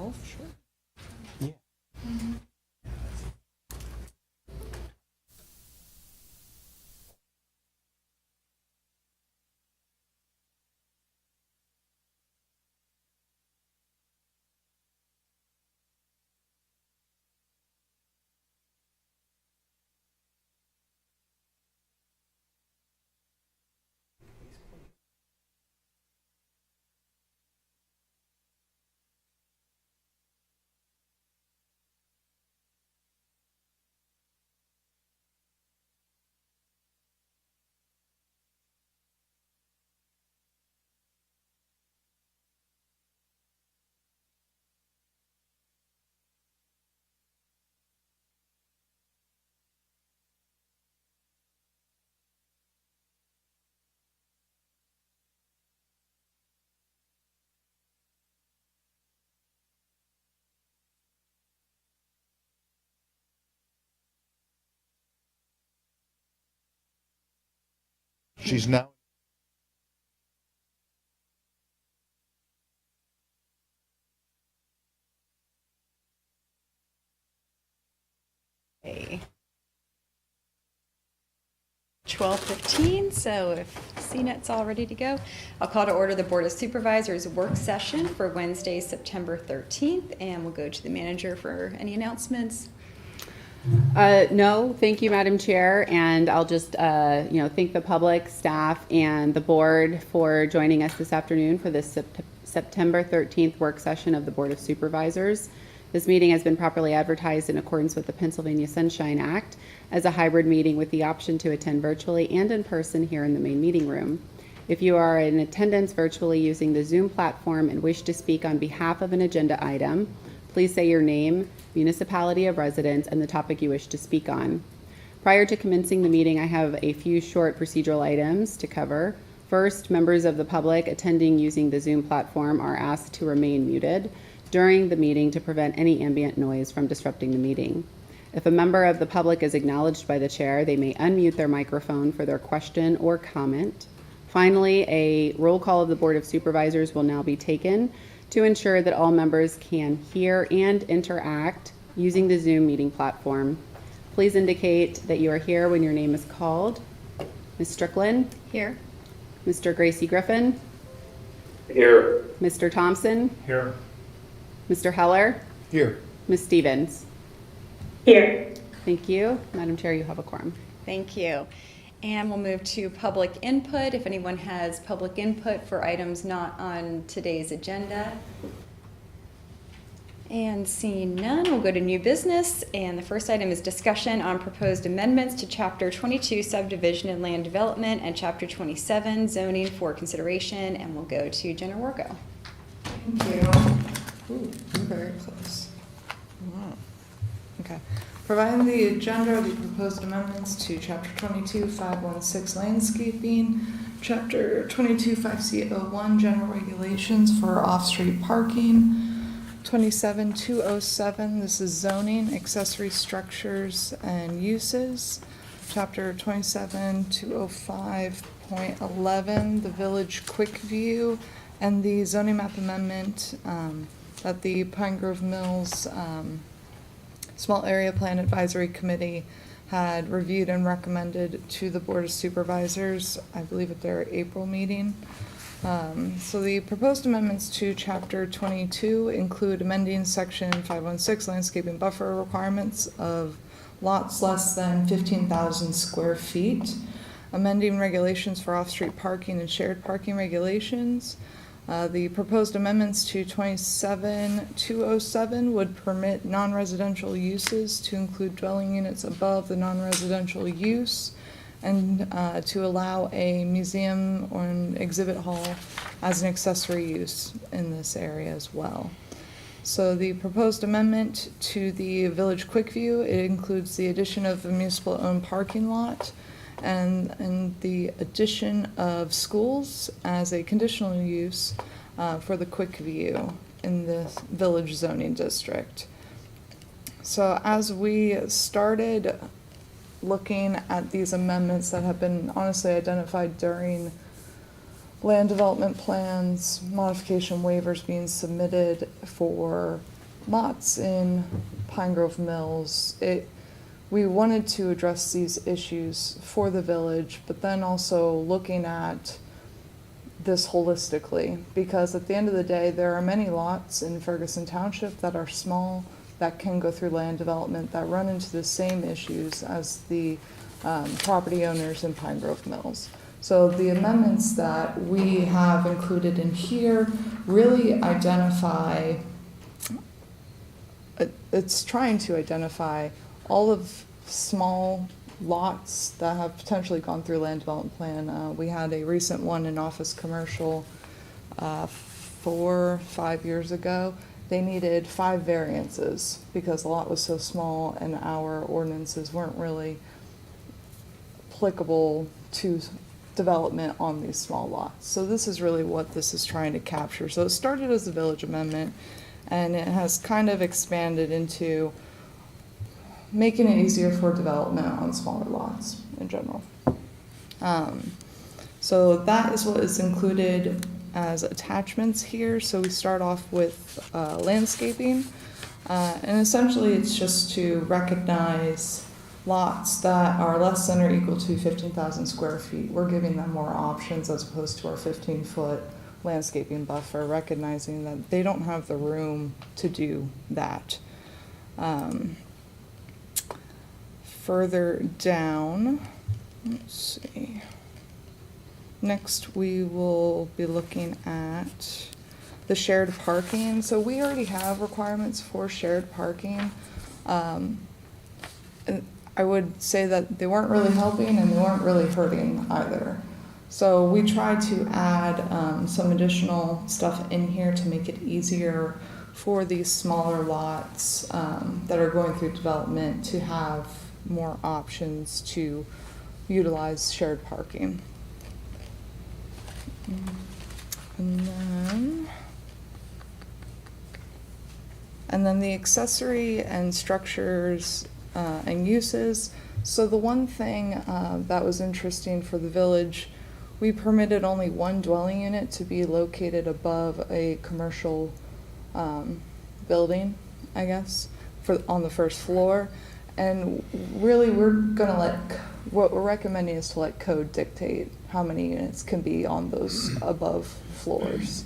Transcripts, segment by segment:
Oh, sure. Yeah. She's now. Okay. 12:15, so if CNET's all ready to go, I'll call to order the Board of Supervisors work session for Wednesday, September 13th, and we'll go to the manager for any announcements. No, thank you, Madam Chair, and I'll just, thank the public, staff, and the board for joining us this afternoon for this September 13th work session of the Board of Supervisors. This meeting has been properly advertised in accordance with the Pennsylvania Sunshine Act as a hybrid meeting with the option to attend virtually and in person here in the main meeting room. If you are in attendance virtually using the Zoom platform and wish to speak on behalf of an agenda item, please say your name, municipality of residence, and the topic you wish to speak on. Prior to commencing the meeting, I have a few short procedural items to cover. First, members of the public attending using the Zoom platform are asked to remain muted during the meeting to prevent any ambient noise from disrupting the meeting. If a member of the public is acknowledged by the chair, they may unmute their microphone for their question or comment. Finally, a roll call of the Board of Supervisors will now be taken to ensure that all members can hear and interact using the Zoom meeting platform. Please indicate that you are here when your name is called. Ms. Strickland? Here. Mr. Gracie Griffin? Here. Mr. Thompson? Here. Mr. Heller? Here. Ms. Stevens? Here. Thank you. Madam Chair, you have a quorum. Thank you. And we'll move to public input. If anyone has public input for items not on today's agenda. And seeing none, we'll go to new business. And the first item is discussion on proposed amendments to Chapter 22 Subdivision and Land Development and Chapter 27 Zoning for consideration. And we'll go to Jenna Wargo. Thank you. Ooh, very close. Wow. Okay. Providing the agenda are the proposed amendments to Chapter 22, 516 Landscaping, Chapter 22, 5C01 General Regulations for Off-Street Parking, 27-207, this is zoning, accessory structures and uses, Chapter 27-205.11, the Village Quick View, and the zoning map amendment that the Pine Grove Mills Small Area Plan Advisory Committee had reviewed and recommended to the Board of Supervisors, I believe at their April meeting. So the proposed amendments to Chapter 22 include amending Section 516 landscaping buffer requirements of lots less than 15,000 square feet, amending regulations for off-street parking and shared parking regulations. The proposed amendments to 27-207 would permit non-residential uses to include dwelling units above the non-residential use, and to allow a museum or an exhibit hall as an accessory use in this area as well. So the proposed amendment to the Village Quick View, it includes the addition of a municipal-owned parking lot and the addition of schools as a conditional use for the Quick View in the Village zoning district. So as we started looking at these amendments that have been honestly identified during land development plans, modification waivers being submitted for lots in Pine Grove Mills. We wanted to address these issues for the village, but then also looking at this holistically, because at the end of the day, there are many lots in Ferguson Township that are small, that can go through land development, that run into the same issues as the property owners in Pine Grove Mills. So the amendments that we have included in here really identify, it's trying to identify all of small lots that have potentially gone through land development plan. We had a recent one in office commercial 4 or 5 years ago. They needed 5 variances because the lot was so small and our ordinances weren't really applicable to development on these small lots. So this is really what this is trying to capture. So it started as a village amendment, and it has kind of expanded into making it easier for development on smaller lots in general. So that is what is included as attachments here. So we start off with landscaping, and essentially it's just to recognize lots that are less than or equal to 15,000 square feet. We're giving them more options as opposed to our 15-foot landscaping buffer, recognizing that they don't have the room to do that. Further down, let's see. Next, we will be looking at the shared parking. So we already have requirements for shared parking. And I would say that they weren't really helping and they weren't really hurting either. So we tried to add some additional stuff in here to make it easier for these smaller lots that are going through development to have more options to utilize shared parking. And then the accessory and structures and uses. So the one thing that was interesting for the village, we permitted only one dwelling unit to be located above a commercial building, I guess, on the first floor. And really, what we're recommending is to let code dictate how many units can be on those above floors.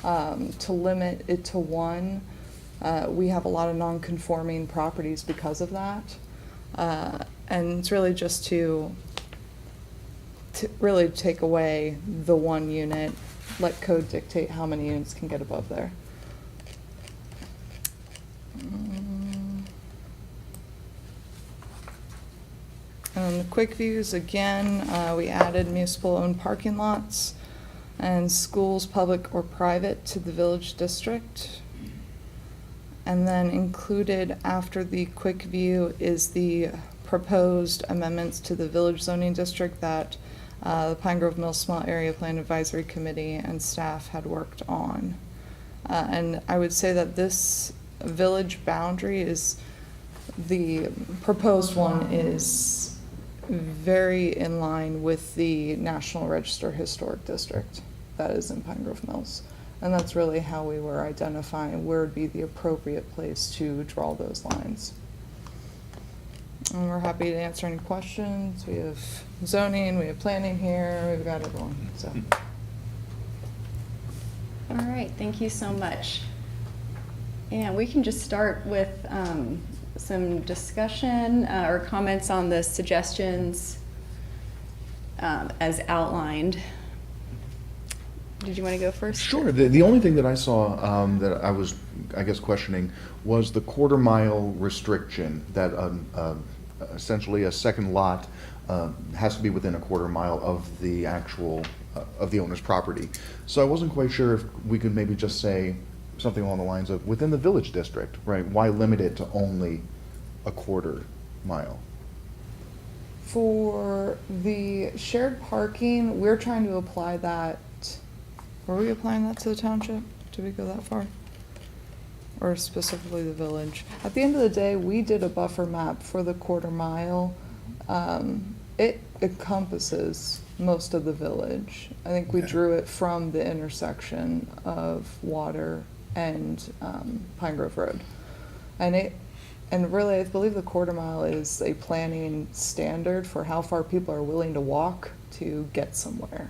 To limit it to one, we have a lot of non-conforming properties because of that. And it's really just to really take away the one unit, let code dictate how many units can get above there. And the quick views, again, we added municipal-owned parking lots and schools, public or private, to the village district. And then included after the quick view is the proposed amendments to the village zoning district that the Pine Grove Mills Small Area Plan Advisory Committee and staff had worked on. And I would say that this village boundary is, the proposed one is very in line with the National Register Historic District that is in Pine Grove Mills. And that's really how we were identifying where would be the appropriate place to draw those lines. And we're happy to answer any questions. We have zoning, we have planning here, we've got everyone, so. All right, thank you so much. And we can just start with some discussion or comments on the suggestions as outlined. Did you want to go first? Sure. The only thing that I saw that I was, I guess, questioning was the quarter-mile restriction that essentially a second lot has to be within a quarter mile of the actual, of the owner's property. So I wasn't quite sure if we could maybe just say something along the lines of within the village district, right? Why limit it to only a quarter mile? For the shared parking, we're trying to apply that. Were we applying that to the township? Did we go that far? Or specifically the village? At the end of the day, we did a buffer map for the quarter mile It encompasses most of the village. I think we Okay. drew it from the intersection of Water and Pine Grove Road. And really, I believe the quarter mile is a planning standard for how far people are willing to walk to get somewhere.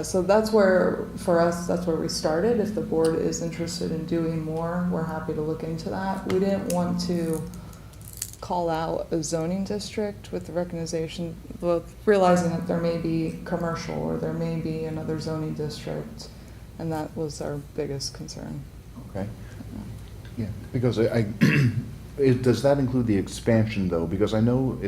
So that's where, for us, that's where we started. If the board is interested in doing more, we're happy to look into that. We didn't want to call out a zoning district with the recognition, well, realizing that there may be commercial or there may be another zoning district, and that was our biggest concern. Okay. Yeah, because does that include the expansion though? Because I know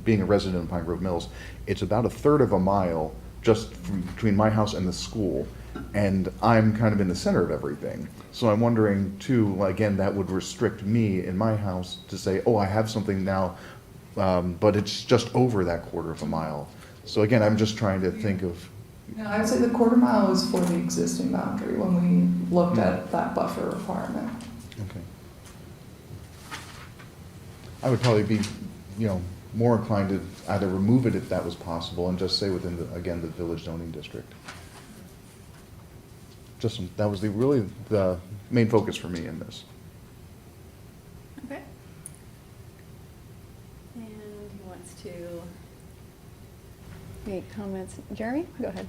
being a resident of Pine Grove Mills, it's about a third of a mile just between my house and the school, and I'm kind of in the center of everything. So I'm wondering too, again, that would restrict me in my house to say, oh, I have something now, but it's just over that quarter of a mile. So again, I'm just trying to think of, Yeah, I'd say the quarter mile was for the existing boundary when we looked at that buffer requirement. okay. I would probably be, more inclined to either remove it if that was possible and just say within the village zoning district. That was really the main focus for me in this. Okay. And who wants to make comments? Jeremy, go ahead.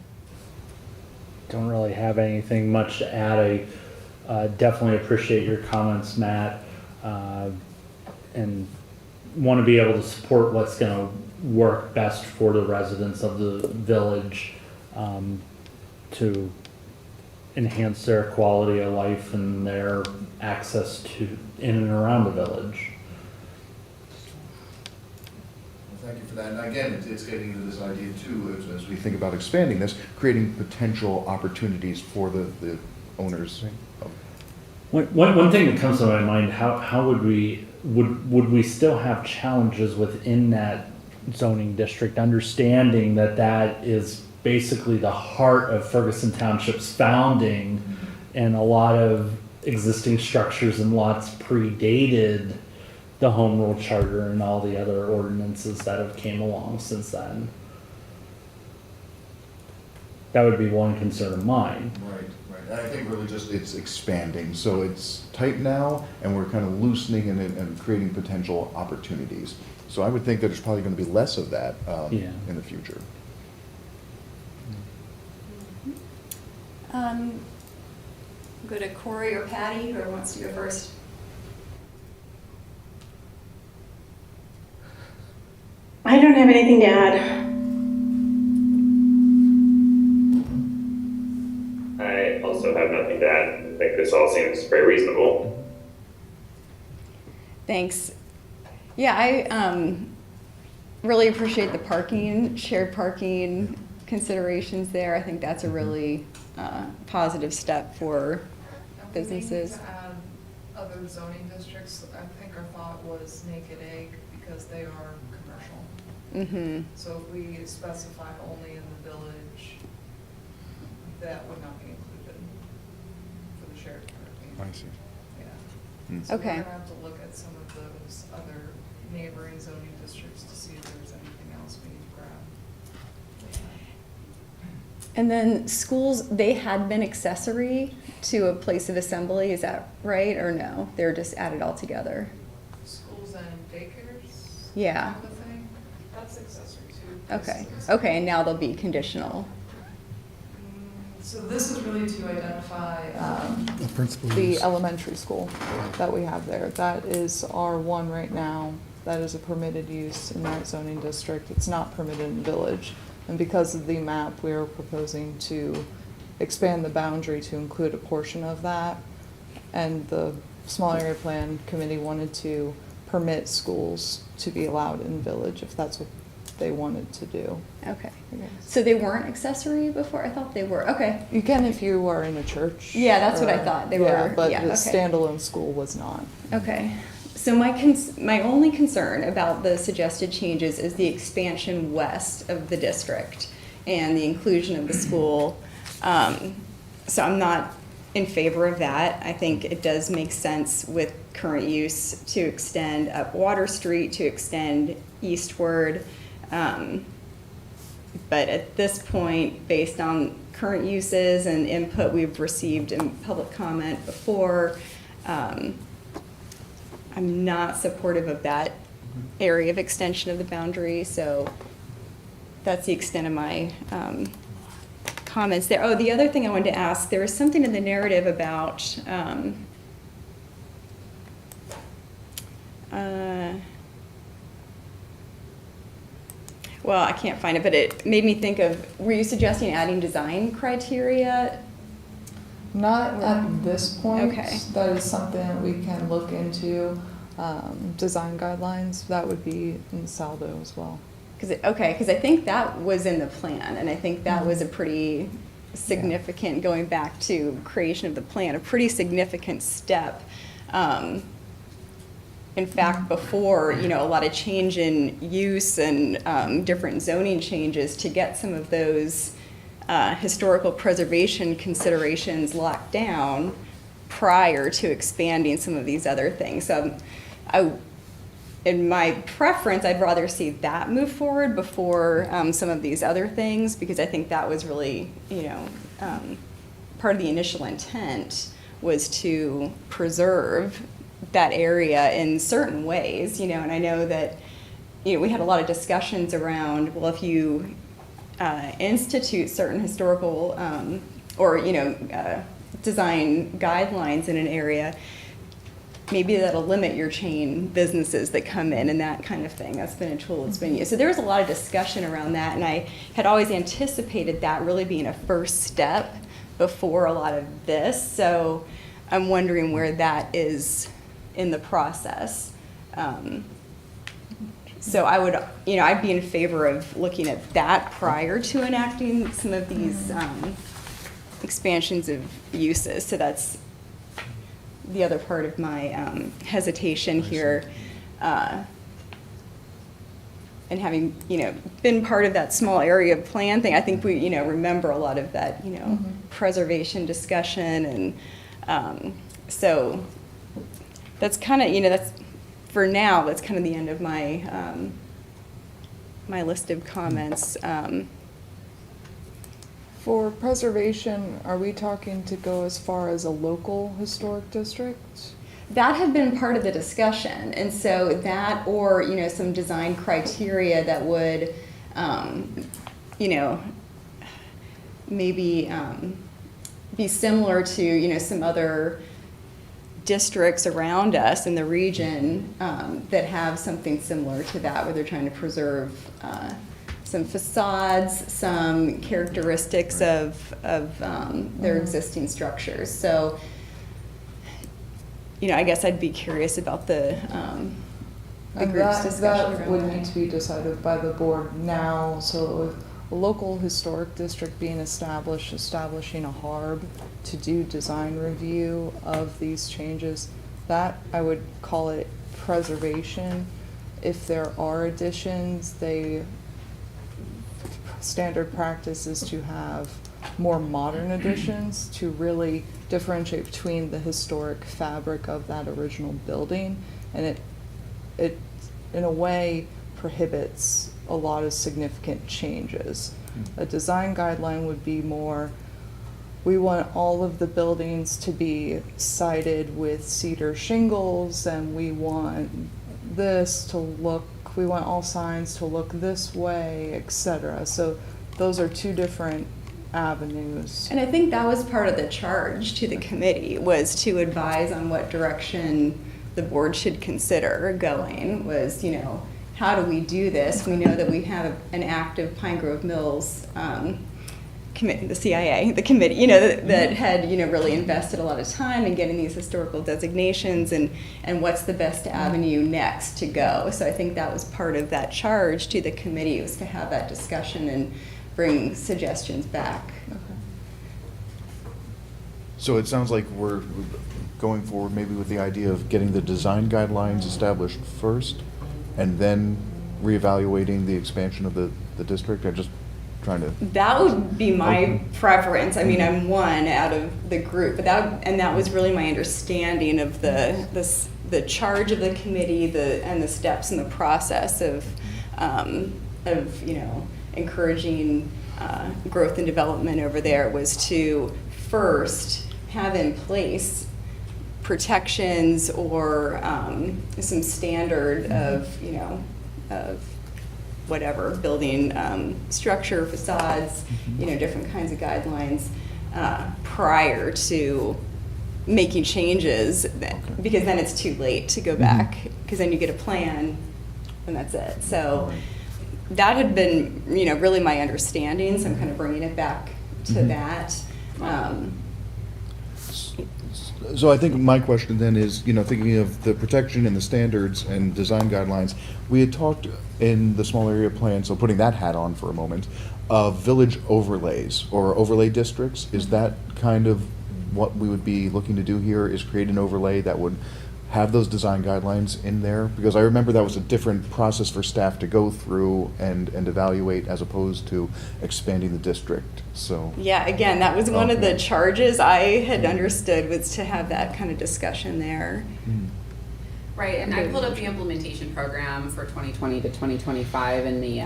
Don't really have anything much to add. I definitely appreciate your comments, Matt, and want to be able to support what's going to work best for the residents of the village, to enhance their quality of life and their access to in and around the village. Well, thank you for that. And again, it's getting into this idea too, as we think about expanding this, creating potential opportunities for the owners of. One thing that comes to my mind: how would we still have challenges within that zoning district, understanding that that is basically the heart of Ferguson Township's founding, and a lot of existing structures and lots predated the home rule charter and all the other ordinances that have came along since then. That would be one concern of mine. Right. And I think really just it's expanding. So it's tight now, and we're kind of loosening and creating potential opportunities. So I would think that there's probably going to be less of that in the future. Go to Corey or Patty, whoever wants to go first. I don't have anything to add. I also have nothing to add. I think this all seems very reasonable. Thanks. Yeah, I really appreciate the shared parking considerations there. I think that's a really positive step for businesses. To add other zoning districts, I think our thought was Naked Egg because they are commercial. Mm-hmm. So if we specify only in the village, that would not be included for the shared parking. I see. Yeah. Mm. So Okay. we're gonna have to look at some of those other neighboring zoning districts to see if there's anything else we need to grab. And then schools, they had been accessory to a place of assembly, is that right, or no? They're just added all together? Schools and daycares? Yeah. Type of thing? That's accessory too. Okay, okay, and now they'll be conditional. So this is really to identify The principal the use. elementary school that we have there. That is R1 right now. That is a permitted use in that zoning district. It's not permitted in the village. And because of the map, we are proposing to expand the boundary to include a portion of that. And the small area plan committee wanted to permit schools to be allowed in village if that's what they wanted to do. Okay, Yes. so they weren't accessory before? I thought they were, okay. You can if you are in a church. Yeah, that's what I or- thought. They yeah, were- But yeah, the okay. standalone school was not. Okay, so my only concern about the suggested changes is the expansion west of the district and the inclusion of the school. So I'm not in favor of that. I think it does make sense with current use to extend up Water Street, to extend eastward. But at this point, based on current uses and input we've received in public comment before, I'm not supportive of that area of extension of the boundary, so that's the extent of my comments there. Oh, the other thing I wanted to ask, there was something in the narrative about well, I can't find it, but it made me think of, were you suggesting adding design criteria? Not at this point. Okay. That is something that we can look into. Design guidelines, that would be in Saldo as well. Because I think that was in the plan, and I think that was a pretty significant, going back to creation of the plan, a pretty significant step. In fact, before, a lot of change in use and different zoning changes, to get some of those historical preservation considerations locked down prior to expanding some of these other things. So in my preference, I'd rather see that move forward before some of these other things, because I think that was really, part of the initial intent was to preserve that area in certain ways, and I know that, we had a lot of discussions around, well, if you institute certain historical or, design guidelines in an area, maybe that'll limit your chain businesses that come in and that kind of thing. That's been a tool that's been used. So there was a lot of discussion around that, and I had always anticipated that really being a first step before a lot of this. So I'm wondering where that is in the process. So I would, I'd be in favor of looking at that prior to enacting some of these expansions of uses. So that's the other part of my hesitation here. And having, been part of that small area plan thing, I think we, remember a lot of that, preservation discussion. And so that's kind of, that's, for now, that's kind of the end of my, my list of comments. For preservation, are we talking to go as far as a local historic district? That had been part of the discussion, and so that, or, some design criteria that would, maybe be similar to, some other districts around us in the region that have something similar to that, where they're trying to preserve some facades, some characteristics of their existing structures. So, I guess I'd be curious about the And group's discussion that around would that. need to be decided by the board now. So with a local historic district being established, establishing a HARB to do design review of these changes, that I would call it preservation. If there are additions, standard practice is to have more modern additions to really differentiate between the historic fabric of that original building, and it in a way prohibits a lot of significant changes. A design guideline would be more, we want all of the buildings to be sided with cedar shingles, and we want this to look, we want all signs to look this way, etc. So those are two different avenues. And I think that was part of the charge to the committee, was to advise on what direction the board should consider going, was, how do we do this? We know that we have an active Pine Grove Mills committee, the CIA, the committee, that had, really invested a lot of time in getting these historical designations, and what's the best avenue next to go. So I think that was part of that charge to the committee, was to have that discussion and bring suggestions back. So it sounds like we're going forward maybe with the idea of getting the design guidelines established first, and then reevaluating the expansion of the district. I'm just trying to. That would be my preference. I mean, I'm one out of the group, but that was really my understanding of the charge of the committee, and the steps in the process of of, encouraging growth and development over there was to first have in place protections or some standard of, of whatever, building structure, facades, different kinds of guidelines prior to making changes, because then it's too late to go back, because then you get a plan and that's it. So that had been, really my understanding, so I'm kind of bringing it back to that. So I think my question then is, thinking of the protection and the standards and design guidelines, we had talked in the small area plan, so putting that hat on for a moment, of village overlays or overlay districts. Is that kind of what we would be looking to do here, is create an overlay that would have those design guidelines in there? Because I remember that was a different process for staff to go through and evaluate, as opposed to expanding the district, so. Yeah, again, that was one of the Okay. charges I had understood, was to have that kind of discussion there. Right, and I pulled up the implementation program for 2020 to 2025 in the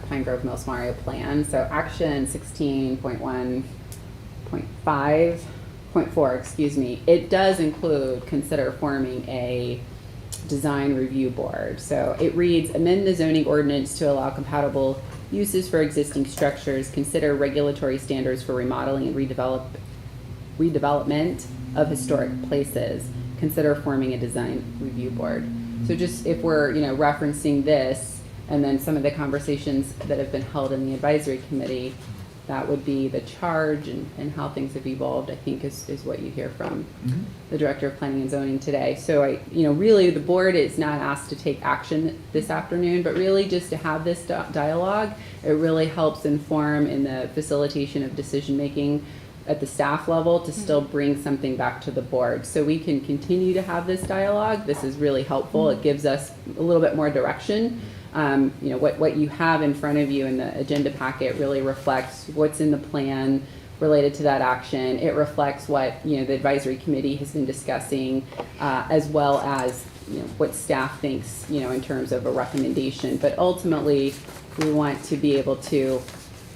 Pine Grove Mill Small Area Plan. So action 16.1.5.4, excuse me, it does include consider forming a design review board. So it reads, amend the zoning ordinance to allow compatible uses for existing structures, consider regulatory standards for remodeling and redevelopment of historic places, consider forming a design review board. So just if we're, referencing this, and then some of the conversations that have been held in the advisory committee, that would be the charge, and how things have evolved, I think is what you hear from the Director of Planning and Zoning today. So really the board is not asked to take action this afternoon, but really just to have this dialogue. It really helps inform in the facilitation of decision-making at the staff level to still bring something back to the board. So we can continue to have this dialogue. This is really helpful. It gives us a little bit more direction. What you have in front of you in the agenda packet really reflects what's in the plan related to that action. It reflects what, the advisory committee has been discussing, as well as, what staff thinks, in terms of a recommendation. But ultimately, we want to be able to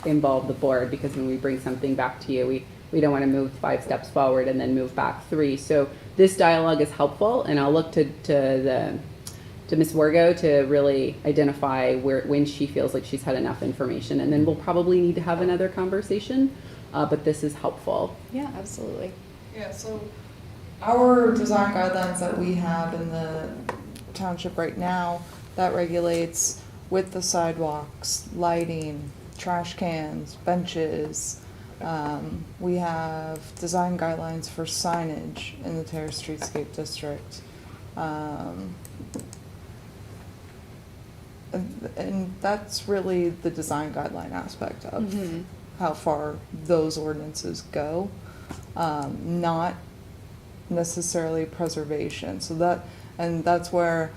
involve the board, because when we bring something back to you, we don't want to move 5 steps forward and then move back 3. So this dialogue is helpful, and I'll look to Ms. Wargo to really identify when she feels like she's had enough information, and then we'll probably need to have another conversation, but this is helpful. Yeah, absolutely. Yeah, so our design guidelines that we have in the township right now, that regulates with the sidewalks, lighting, trash cans, benches. We have design guidelines for signage in the Terrace Streetscape District. And that's really the design guideline aspect of how far those ordinances go, not necessarily preservation. So that's where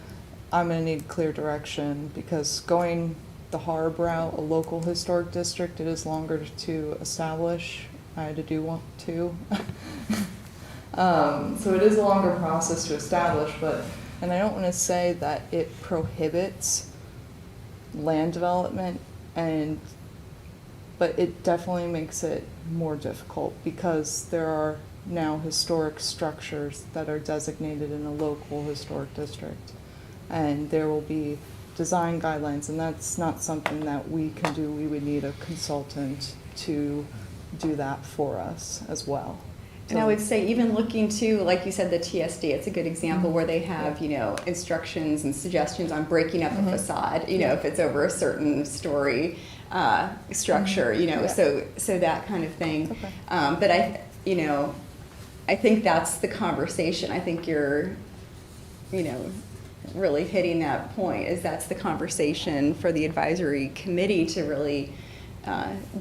I'm gonna need clear direction, because going the HARB route, a local historic district, it is longer to establish. I had to do one too. So it is a longer process to establish, and I don't want to say that it prohibits land development, but it definitely makes it more difficult, because there are now historic structures that are designated in a local historic district, and there will be design guidelines, and that's not something that we can do. We would need a consultant to do that for us as well. And I would say, even looking to, like you said, the TSD, it's a good example where they have, instructions and suggestions on breaking up a facade, if it's over a certain story structure, so that kind of thing. Okay. But I think that's the conversation. I think you're, really hitting that point, is that's the conversation for the advisory committee to really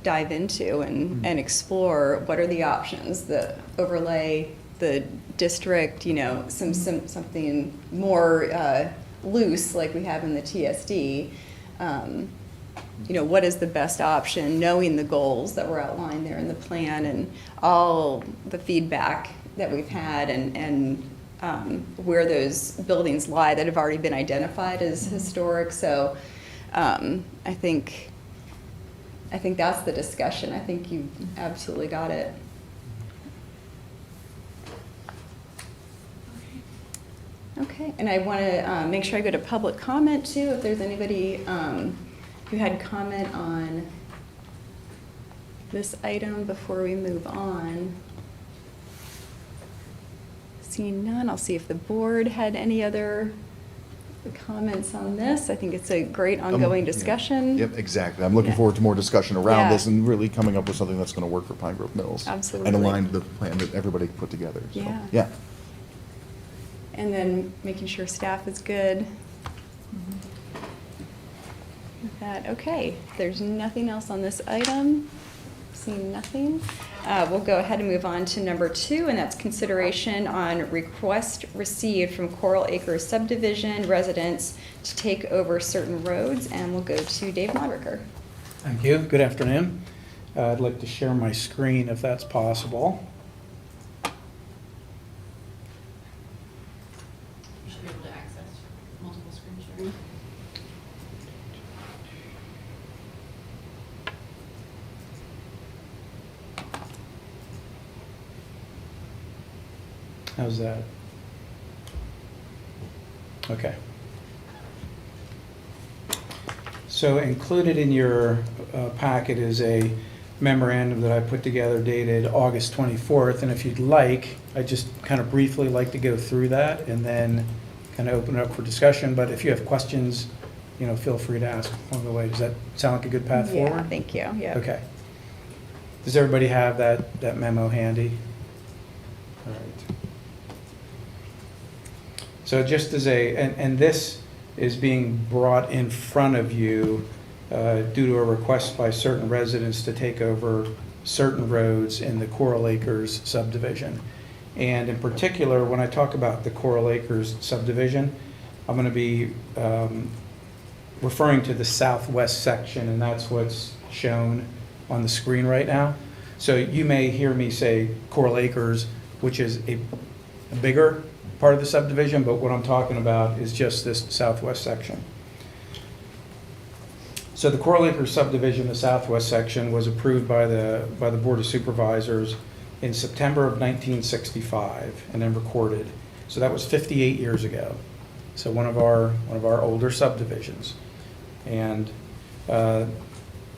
dive into and explore what are the options, the overlay, the district, something more loose like we have in the TSD. What is the best option, knowing the goals that were outlined there in the plan and all the feedback that we've had, and where those buildings lie that have already been identified as historic. So I think that's the discussion. I think you absolutely got it. Okay, and I want to make sure I go to public comment too, if there's anybody who had comment on this item before we move on. Seeing none, I'll see if the board had any other comments on this. I think it's a great ongoing Yeah. discussion. Yep, exactly. I'm looking Yeah. forward to more discussion around Yeah. this and really coming up with something that's going to work for Pine Grove Mills. Absolutely. And align to the plan that everybody put together. So, Yeah. Yeah. And then making sure staff is good. With that, okay, if there's nothing else on this item. Seeing nothing. We'll go ahead and move on to number 2, and that's consideration on request received from Coral Acres subdivision residents to take over certain roads, and we'll go to Dave Modricker. Thank you. Good afternoon. I'd like to share my screen if that's possible. You should be able to access multiple screen sharing. How's that? Okay. So included in your packet is a memorandum that I put together dated August 24th, and if you'd like, I just kind of briefly like to go through that and then kind of open it up for discussion, but if you have questions, you know, feel free to ask along the way. Does that sound like a good path Yeah, forward? thank you, yeah. Okay. Does everybody have that memo handy? All right. So just as and this is being brought in front of you due to a request by certain residents to take over certain roads in the Coral Acres subdivision. And in particular, when I talk about the Coral Acres subdivision, I'm going to be referring to the southwest section, and that's what's shown on the screen right now. So you may hear me say Coral Acres, which is a bigger part of the subdivision, but what I'm talking about is just this southwest section. So the Coral Acres subdivision, the southwest section, was approved by the Board of Supervisors in September of 1965 and then recorded. So that was 58 years ago. So one of our older subdivisions. And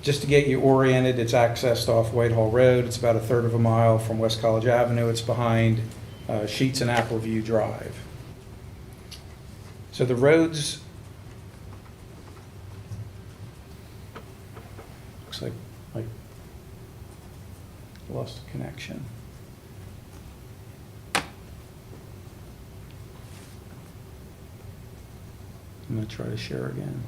just to get you oriented, it's accessed off Whitehall Road. It's about a third of a mile from West College Avenue. It's behind Sheets and Appleview Drive. So the roads, looks like I lost a connection. I'm going to try to share again.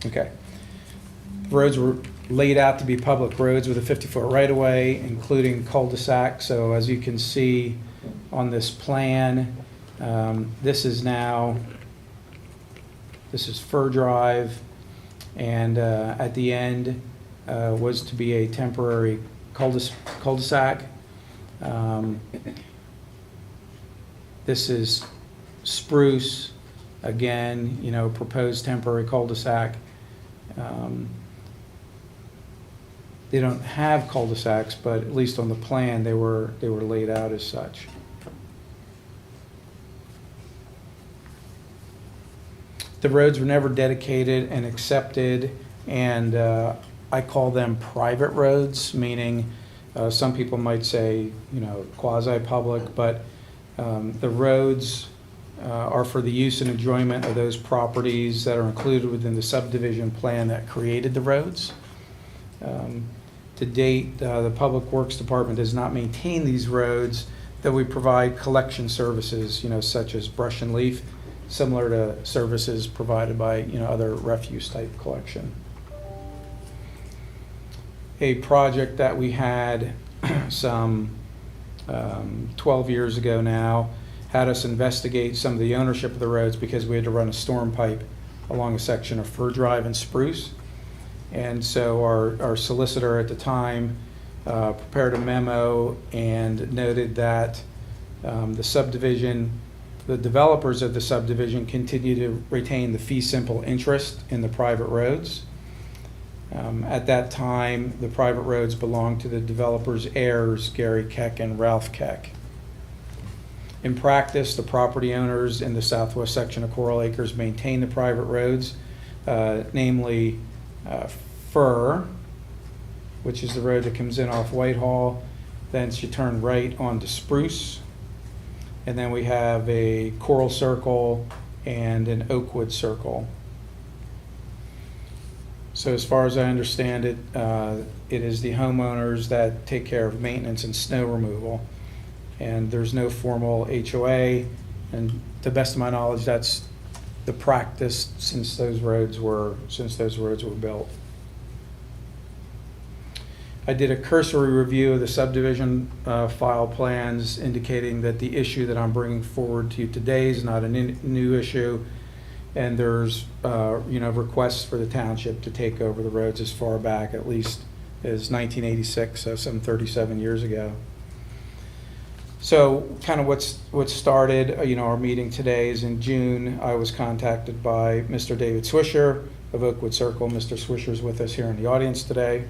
Okay. The roads were laid out to be public roads with a 50-foot right-of-way, including cul-de-sac. So as you can see on this plan, this is Fur Drive, and at the end was to be a temporary cul-de-sac. This is Spruce, again, you know, proposed temporary cul-de-sac. They don't have cul-de-sacs, but at least on the plan, they were laid out as such. The roads were never dedicated and accepted, and I call them private roads, meaning some people might say, you know, quasi-public, but the roads are for the use and enjoyment of those properties that are included within the subdivision plan that created the roads. To date, the Public Works Department does not maintain these roads, though we provide collection services, you know, such as brush and leaf, similar to services provided by, you know, other refuse type collection. A project that we had some 12 years ago now had us investigate some of the ownership of the roads because we had to run a storm pipe along a section of Fur Drive and Spruce. And so our solicitor at the time prepared a memo and noted that The subdivision, the developers of the subdivision continue to retain the fee simple interest in the private roads. At that time, the private roads belonged to the developer's heirs, Gary Keck and Ralph Keck. In practice, the property owners in the southwest section of Coral Acres maintain the private roads, namely Fir, which is the road that comes in off Whitehall. Thence you turn right onto Spruce. And then we have a Coral Circle and an Oakwood Circle. So as far as I understand it, it is the homeowners that take care of maintenance and snow removal. And there's no formal HOA, and to the best of my knowledge, that's the practice since those roads were built. I did a cursory review of the subdivision file plans, indicating that the issue that I'm bringing forward to you today is not a new issue, and there's requests for the township to take over the roads as far back at least as 1986, so some 37 years ago. So kind of what started, our meeting today is in June. I was contacted by Mr. David Swisher of Oakwood Circle. Mr. Swisher's with us here in the audience today,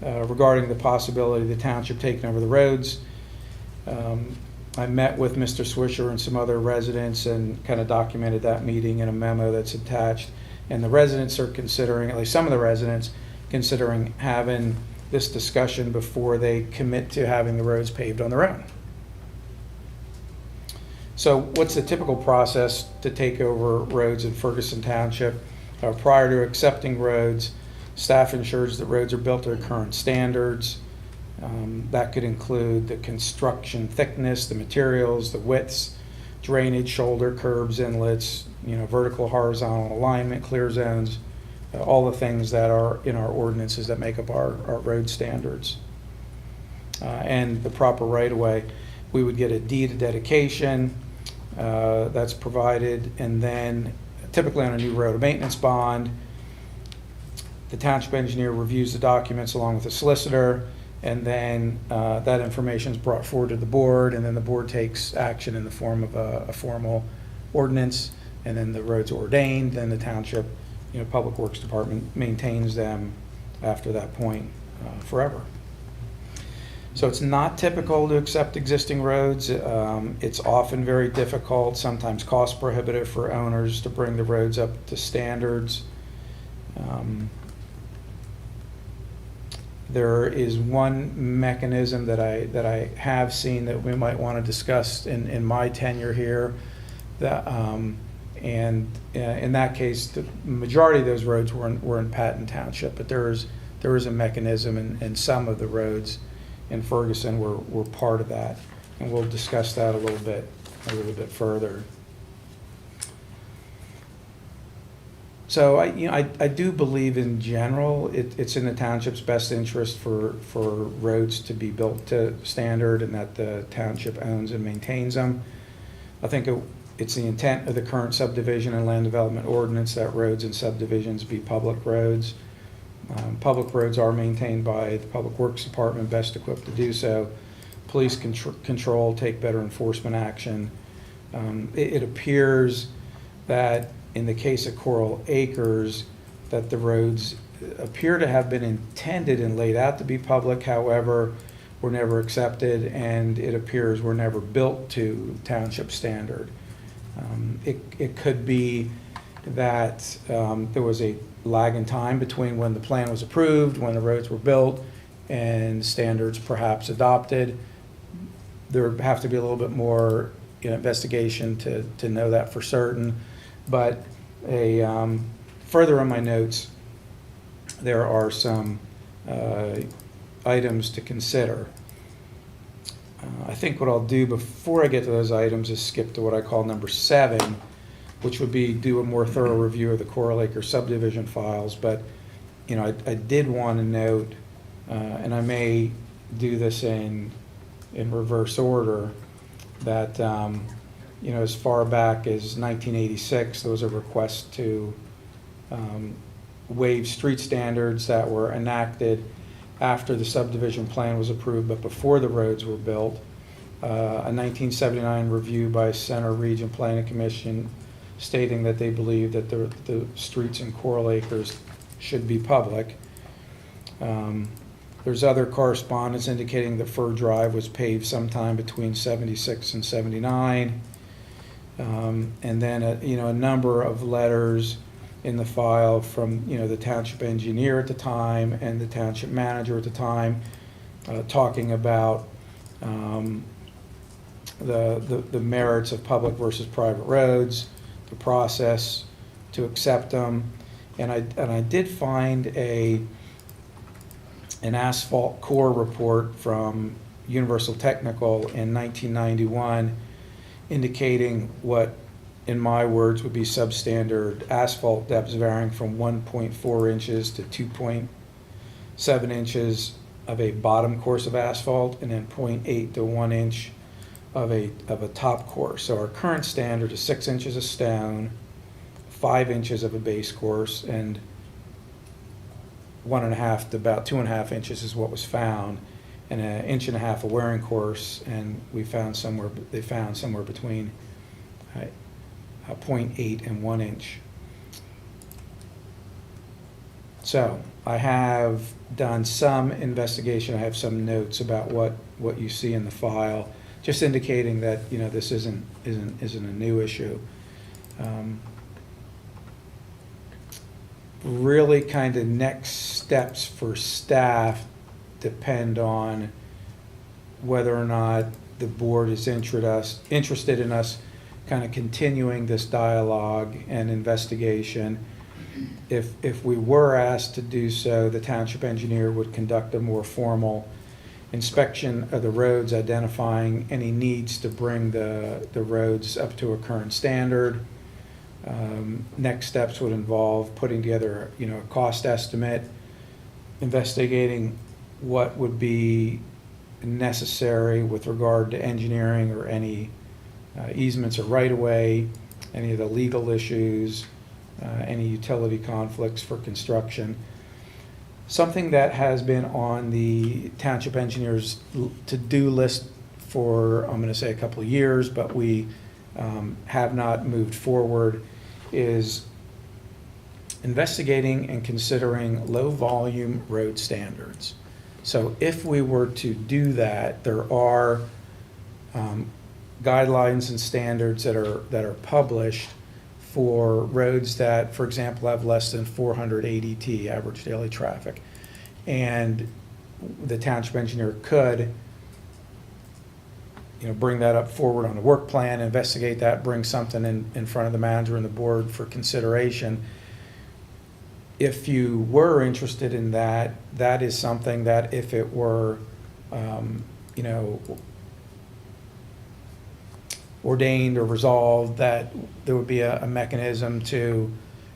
regarding the possibility of the township taking over the roads. I met with Mr. Swisher and some other residents and kind of documented that meeting in a memo that's attached. And the residents are considering, at least some of the residents, considering having this discussion before they commit to having the roads paved on their own. So what's the typical process to take over roads in Ferguson Township? Prior to accepting roads, staff ensures that roads are built to current standards. That could include the construction thickness, the materials, the widths, drainage, shoulder, curbs, inlets, vertical, horizontal alignment, clear zones, all the things that are in our ordinances that make up our road standards. And the proper right-of-way. We would get a deed of dedication that's provided, and then typically on a new road, a maintenance bond. The township engineer reviews the documents along with the solicitor, and then that information is brought forward to the board, and then the board takes action in the form of a formal ordinance, and then the roads are ordained, then the township, Public Works Department maintains them after that point forever. So it's not typical to accept existing roads. It's often very difficult, sometimes cost prohibitive for owners to bring the roads up to standards. There is one mechanism that I have seen that we might want to discuss in my tenure here. In that case, the majority of those roads were in Patton Township, but there is a mechanism, and some of the roads in Ferguson were part of that, and we'll discuss that a little bit further. So I do believe in general it's in the township's best interest for roads to be built to standard and that the township owns and maintains them. I think it's the intent of the current subdivision and land development ordinance that roads and subdivisions be public roads. Public roads are maintained by the Public Works Department, best equipped to do so. Police control, take better enforcement action. It appears that in the case of Coral Acres, that the roads appear to have been intended and laid out to be public, however, were never accepted, and it appears were never built to township standard. It could be that there was a lag in time between when the plan was approved, when the roads were built, and standards perhaps adopted. There would have to be a little bit more investigation to know that for certain. But further in my notes, there are some items to consider. I think what I'll do before I get to those items is skip to what I call number 7, which would be do a more thorough review of the Coral Acre subdivision files. But I did want to note, and I may do this in reverse order, that as far back as 1986, there was a request to waive street standards that were enacted after the subdivision plan was approved, but before the roads were built. a 1979 review by Center Region Planning Commission stating that they believe that the streets in Coral Acres should be public. There's other correspondence indicating that Fur Drive was paved sometime between 76 and 79. And then, a number of letters in the file from, the township engineer at the time and the township manager at the time, talking about the merits of public versus private roads, the process to accept them. And I did find an asphalt core report from Universal Technical in 1991 indicating what, in my words, would be substandard asphalt depths varying from 1.4 inches to 2.7 inches of a bottom course of asphalt, and then 0.8 to 1 inch of a top course. So our current standard is 6 inches of stone, 5 inches of a base course, and 1.5 to about 2.5 inches is what was found, and 1.5 inches of wearing course, and they found somewhere between 0.8 and 1 inch. So I have done some investigation. I have some notes about what you see in the file, just indicating that this isn't a new issue. Really kind of next steps for staff depend on whether or not the board is interested in us kind of continuing this dialogue and investigation. If we were asked to do so, the township engineer would conduct a more formal inspection of the roads, identifying any needs to bring the roads up to a current standard. Next steps would involve putting together, a cost estimate, investigating what would be necessary with regard to engineering or any easements or right-of-way, any of the legal issues, any utility conflicts for construction. Something that has been on the township engineer's to-do list for, I'm going to say, a couple of years, but we have not moved forward, is investigating and considering low-volume road standards. So if we were to do that, there are guidelines and standards that are published for roads that, for example, have less than 400 ADT, average daily traffic. And the township engineer could bring that up forward on the work plan, investigate that, bring something in front of the manager and the board for consideration. If you were interested in that, that is something that if it were, ordained or resolved, that there would be a mechanism to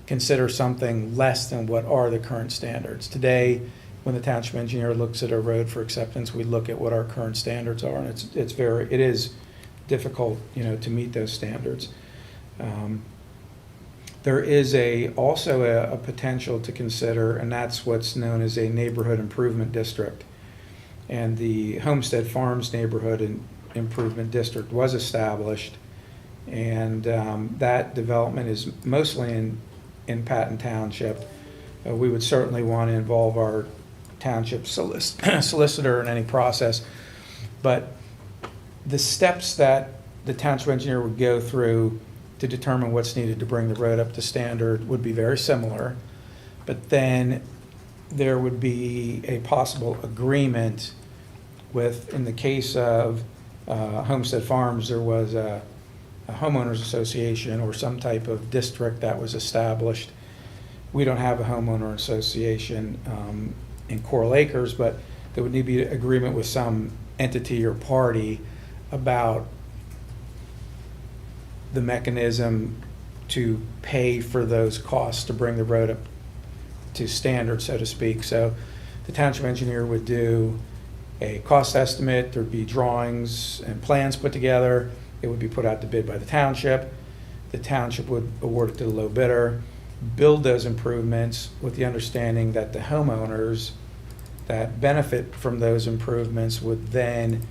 consider something less than what are the current standards. Today, when the township engineer looks at a road for acceptance, we look at what our current standards are, and it is difficult, to meet those standards. There is also a potential to consider, and that's what's known as a neighborhood improvement district. And the Homestead Farms Neighborhood Improvement District was established, and that development is mostly in Patton Township. We would certainly want to involve our township solicitor in any process, but the steps that the township engineer would go through to determine what's needed to bring the road up to standard would be very similar, but then there would be a possible agreement with, in the case of Homestead Farms, there was a homeowners association or some type of district that was established. We don't have a homeowner association in Coral Acres, but there would need to be an agreement with some entity or party about the mechanism to pay for those costs to bring the road up to standard, so to speak. So the township engineer would do a cost estimate, there'd be drawings and plans put together, it would be put out to bid by the township would award it to the low bidder, build those improvements with the understanding that the homeowners that benefit from those improvements would then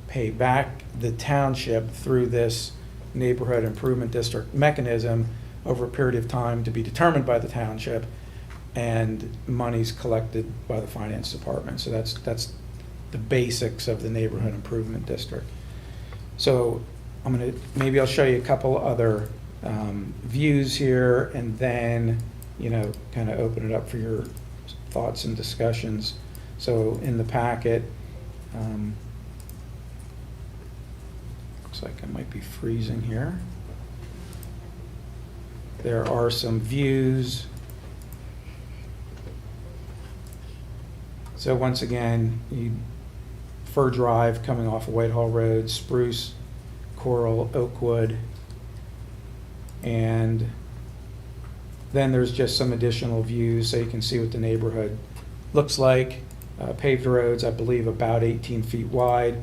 pay back the township through this neighborhood improvement district mechanism over a period of time to be determined by the township, and monies collected by the finance department. So that's the basics of the neighborhood improvement district. So maybe I'll show you a couple other views here, and then, kind of open it up for your thoughts and discussions. So in the packet, looks like I might be freezing here. There are some views. So once again, Fir Drive coming off of Whitehall Road, Spruce, Coral, Oakwood, and then there's just some additional views so you can see what the neighborhood looks like. Paved roads, I believe about 18 feet wide,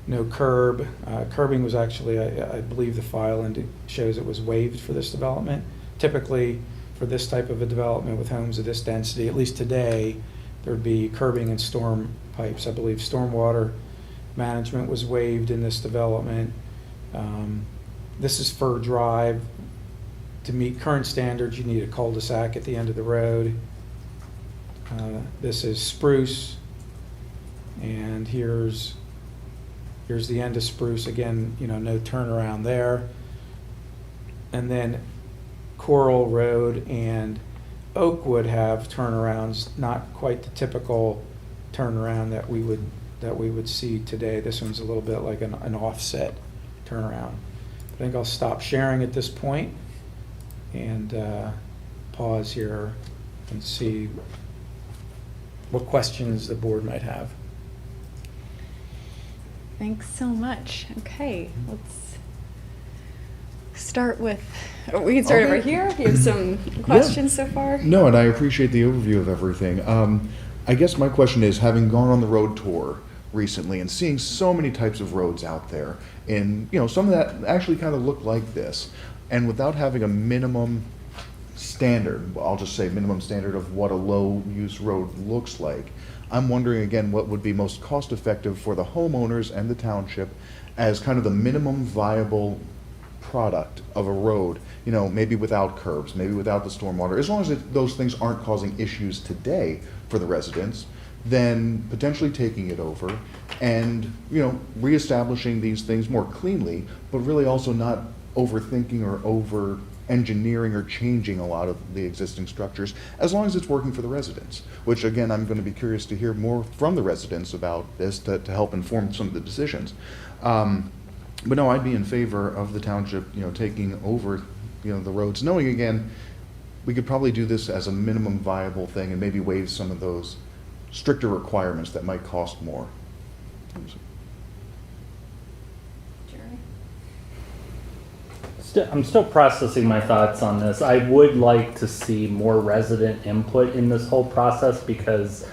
no curb. Curbing was actually, I believe the file shows it was waived for this development. Typically, for this type of a development with homes of this density, at least today, there would be curbing and storm pipes. I believe stormwater management was waived in this development. This is Fir Drive. To meet current standards, you need a cul-de-sac at the end of the road. This is Spruce, and here's the end of Spruce. Again, no turnaround there. And then Coral Road and Oakwood have turnarounds, not quite the typical turnaround that we would see today. This one's a little bit like an offset turnaround. I think I'll stop sharing at this point and pause here and see what questions the board might have. Thanks so much. Okay, let's start with, we can start Okay. over here. You have some questions so far? No, and I appreciate the overview of everything. I guess my question is, having gone on the road tour recently and seeing so many types of roads out there, and some of that actually kind of look like this, and without having a minimum standard, I'll just say minimum standard of what a low-use road looks like, I'm wondering again what would be most cost-effective for the homeowners and the township as kind of the minimum viable product of a road, maybe without curbs, maybe without the stormwater, as long as those things aren't causing issues today for the residents, then potentially taking it over and, reestablishing these things more cleanly, but really also not overthinking or over engineering or changing a lot of the existing structures, as long as it's working for the residents, which again, I'm going to be curious to hear more from the residents about this to help inform some of the decisions. But no, I'd be in favor of the township, taking over, the roads, knowing again, we could probably do this as a minimum viable thing and maybe waive some of those stricter requirements that might cost more. Jeremy? I'm still processing my thoughts on this. I would like to see more resident input in this whole process, because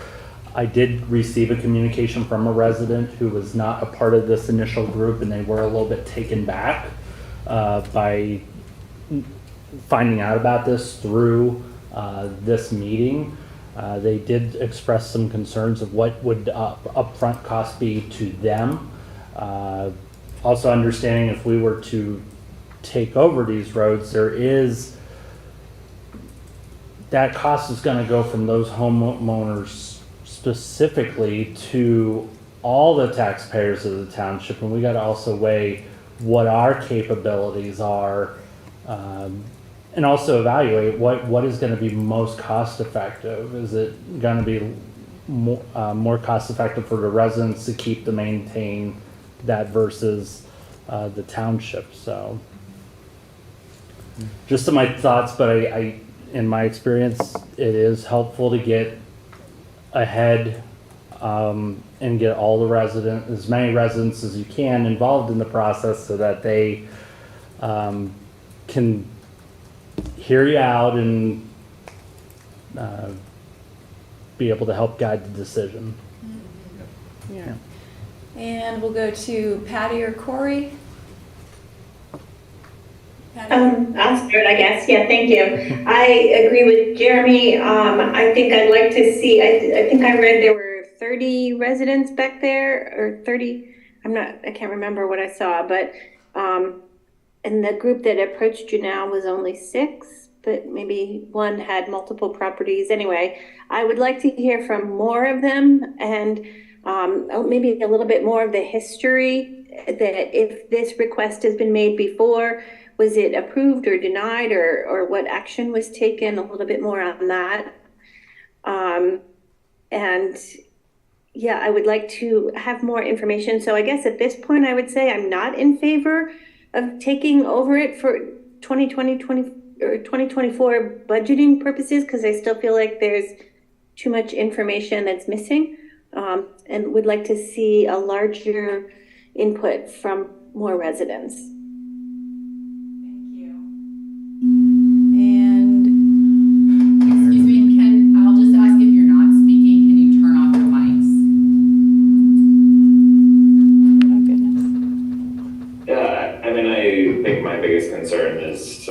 I did receive a communication from a resident who was not a part of this initial group, and they were a little bit taken back by finding out about this through this meeting. They did express some concerns of what would upfront cost be to them. Also understanding if we were to take over these roads, that cost is going to go from those homeowners specifically to all the taxpayers of the township, and we got to also weigh what our capabilities are, and also evaluate what is going to be most cost effective. Is it going to be more cost effective for the residents to keep to maintain that versus the township? So just some of my thoughts, but I in my experience, it is helpful to get ahead and get all the as many residents as you can involved in the process, so that they can hear you out and be able to help guide the decision. Yeah. And we'll go to Patty or Corey. Patty? I'll start, I guess. Yeah, thank you. I agree with Jeremy. I think I'd like to see, I think I read there were 30 residents back there, or 30 I can't remember what I saw, but, and the group that approached you now was only 6, but maybe one had multiple properties. Anyway, I would like to hear from more of them and maybe a little bit more of the history, that if this request has been made before, was it approved or denied, or what action was taken, a little bit more on that. And yeah, I would like to have more information. So I guess at this point, I would say I'm not in favor of taking over it for 2020, or 2024 budgeting purposes, because I still feel like there's too much information that's missing, and would like to see a larger input from more residents. Thank you. And Excuse me, Ken, I'll just ask if you're not speaking, can you turn off your mics? oh goodness. Yeah, I mean, I think my biggest concern is,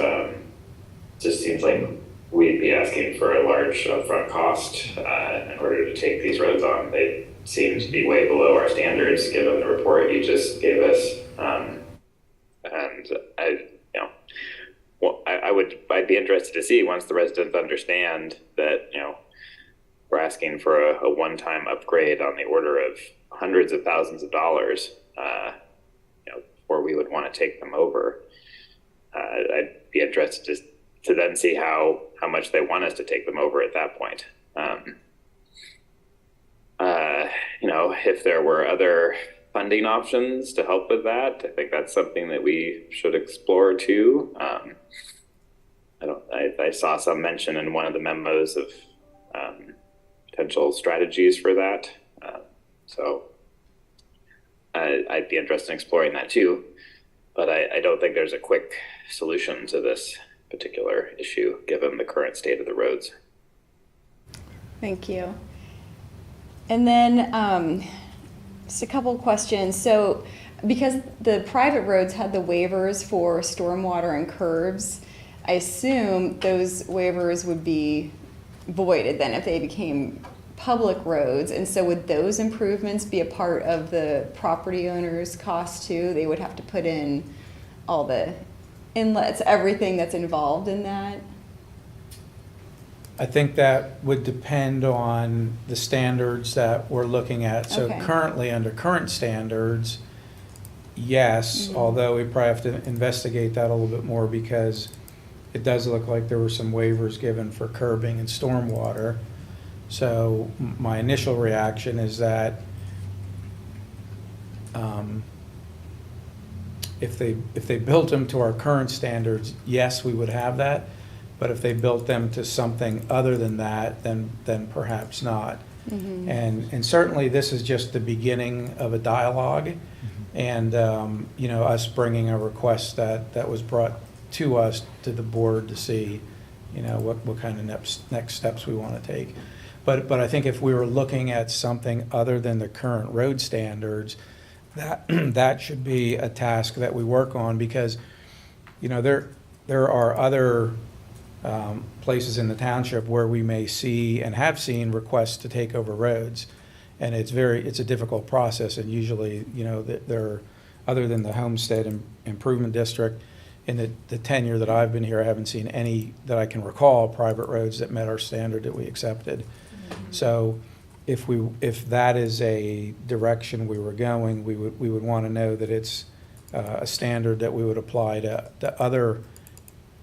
just seems like we'd be asking for a large upfront cost in order to take these roads on. They seem to be way below our standards, given the report you just gave us. And I'd be interested to see, once the residents understand that, we're asking for a one-time upgrade on the order of hundreds of thousands of dollars, before we would want to take them over. I'd be interested to then see how much they want us to take them over at that point. If there were other funding options to help with that, I think that's something that we should explore too. I saw some mention in one of the memos of potential strategies for that. So I'd be interested in exploring that too, but I don't think there's a quick solution to this particular issue given the current state of the roads. Thank you. And then just a couple of questions. So because the private roads had the waivers for stormwater and curbs, I assume those waivers would be voided then if they became public roads. And so would those improvements be a part of the property owner's cost too? They would have to put in all the inlets, everything that's involved in that? I think that would depend on the standards that we're looking at. So Okay. currently, under current standards, yes, although we probably have to investigate that a little bit more, because it does look like there were some waivers given for curbing and stormwater. So my initial reaction is that if they built them to our current standards, yes, we would have that. But if they built them to something other than that, then perhaps not. And certainly this is just the beginning of a dialogue, and us bringing a request that was brought to us, to the board, to see what kind of next steps we want to take. But I think if we were looking at something other than the current road standards, that should be a task that we work on, because there are other places in the township where we may see and have seen requests to take over roads, and it's a difficult process. And usually, there, other than the Homestead Improvement District, in the tenure that I've been here, I haven't seen any that I can recall private roads that met our standard that we accepted. So if that is a direction we were going, we would want to know that it's a standard that we would apply to other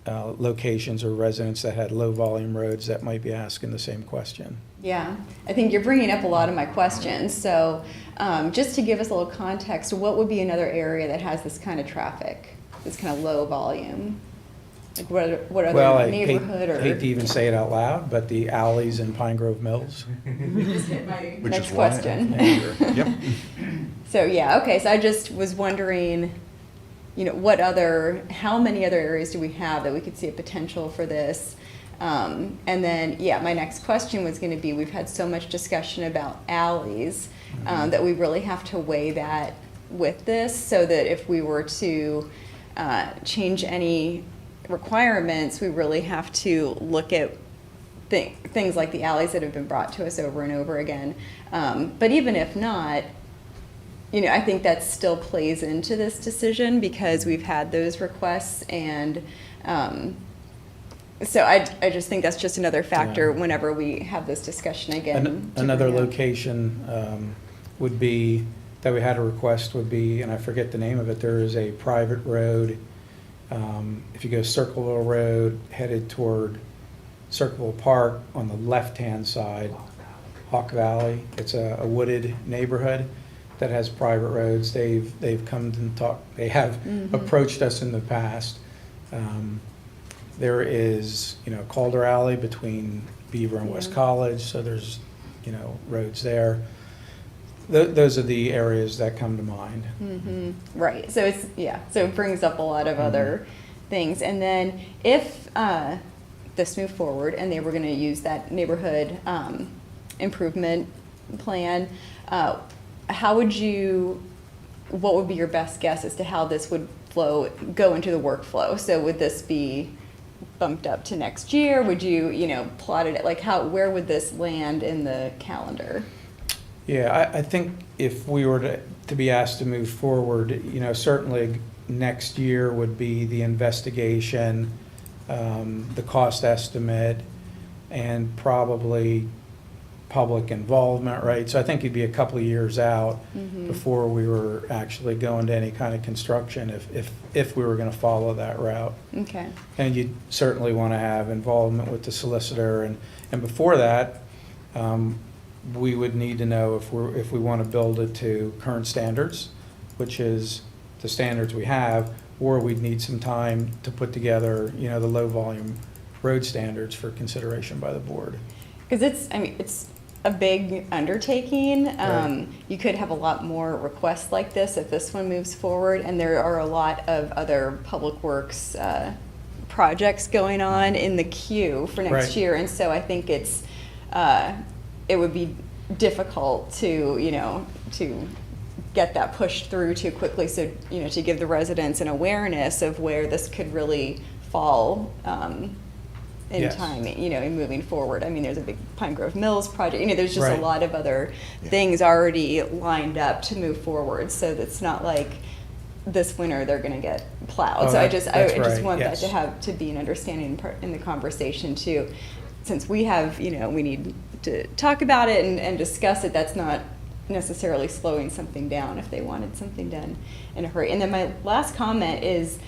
locations or residents that had low volume roads that might be asking the same question. Yeah, I think you're bringing up a lot of my questions. So just to give us a little context, what would be another area that has this kind of traffic, this kind of low volume? Like what other Well, I neighborhood or? hate to even say it out loud, but the alleys in Pine Grove Mills. Just hit my. Which Next is why- question. Yep. So yeah, okay, so I just was wondering, how many other areas do we have that we could see a potential for this? And then, my next question was gonna be, we've had so much discussion about alleys, that we really have to weigh that with this, so that if we were to change any requirements, we really have to look at things like the alleys that have been brought to us over and over again. But even if not, I think that still plays into this decision because we've had those requests, and so I just think that's just another factor Yeah. whenever we have this discussion again. to Another bring up. location would be, that we had a request would be, and I forget the name of it, there is a private road. If you go Circleville Road, headed toward Circleville Park, on the left-hand side, Hawk Valley, it's a wooded neighborhood that has private roads. They've come and talked, they have approached us in the past. There is, Calder Alley between Beaver and West College, so there's, roads there. Those are the areas that come to mind. Right. So so it brings up a lot of other things. And then if this moved forward and they were going to use that neighborhood improvement plan, what would be your best guess as to how this would go into the workflow? So would this be bumped up to next year? Would you, plot it, like where would this land in the calendar? Yeah, I think if we were to be asked to move forward, certainly next year would be the investigation, the cost estimate, and probably public involvement, right? So I think it'd be a couple of years out before we were actually going to any kind of construction if we were going to follow that route. Okay. And you'd certainly want to have involvement with the solicitor, and before that, we would need to know if we want to build it to current standards, which is the standards we have, or we'd need some time to put together, the low volume road standards for consideration by the board. Because it's a big undertaking. Right. You could have a lot more requests like this if this one moves forward, and there are a lot of other public works projects going on in the queue for next Right. year, and so I think it would be difficult to get that pushed through too quickly. So to give the residents an awareness of where this could really fall. In Yes. time, in moving forward. There's a big Pine Grove Mills project. There's just Right. a lot of other things already lined up to move forward. So that's not like this winter they're going to get plowed. Oh, so I that's just right. want Yes. that to be an understanding in the conversation too. Since we have, we need to talk about it and discuss it. That's not necessarily slowing something down if they wanted something done in a hurry. And then my last comment is,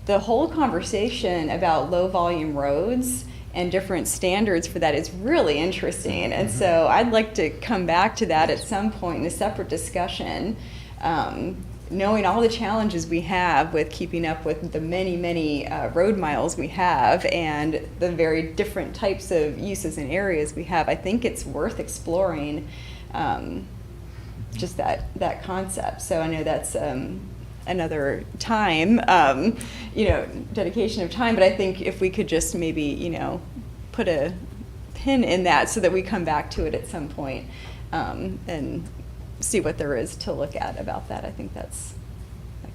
the whole conversation about low volume roads and different standards for that is really interesting. And so I'd like to come back to that at some point in a separate discussion, knowing all the challenges we have with keeping up with the many road miles we have and the very different types of uses and areas we have. I think it's worth exploring just that concept. So I know that's another time, dedication of time, but I think if we could just maybe, put a pin in that so that we come back to it at some point, and see what there is to look at about that. I think that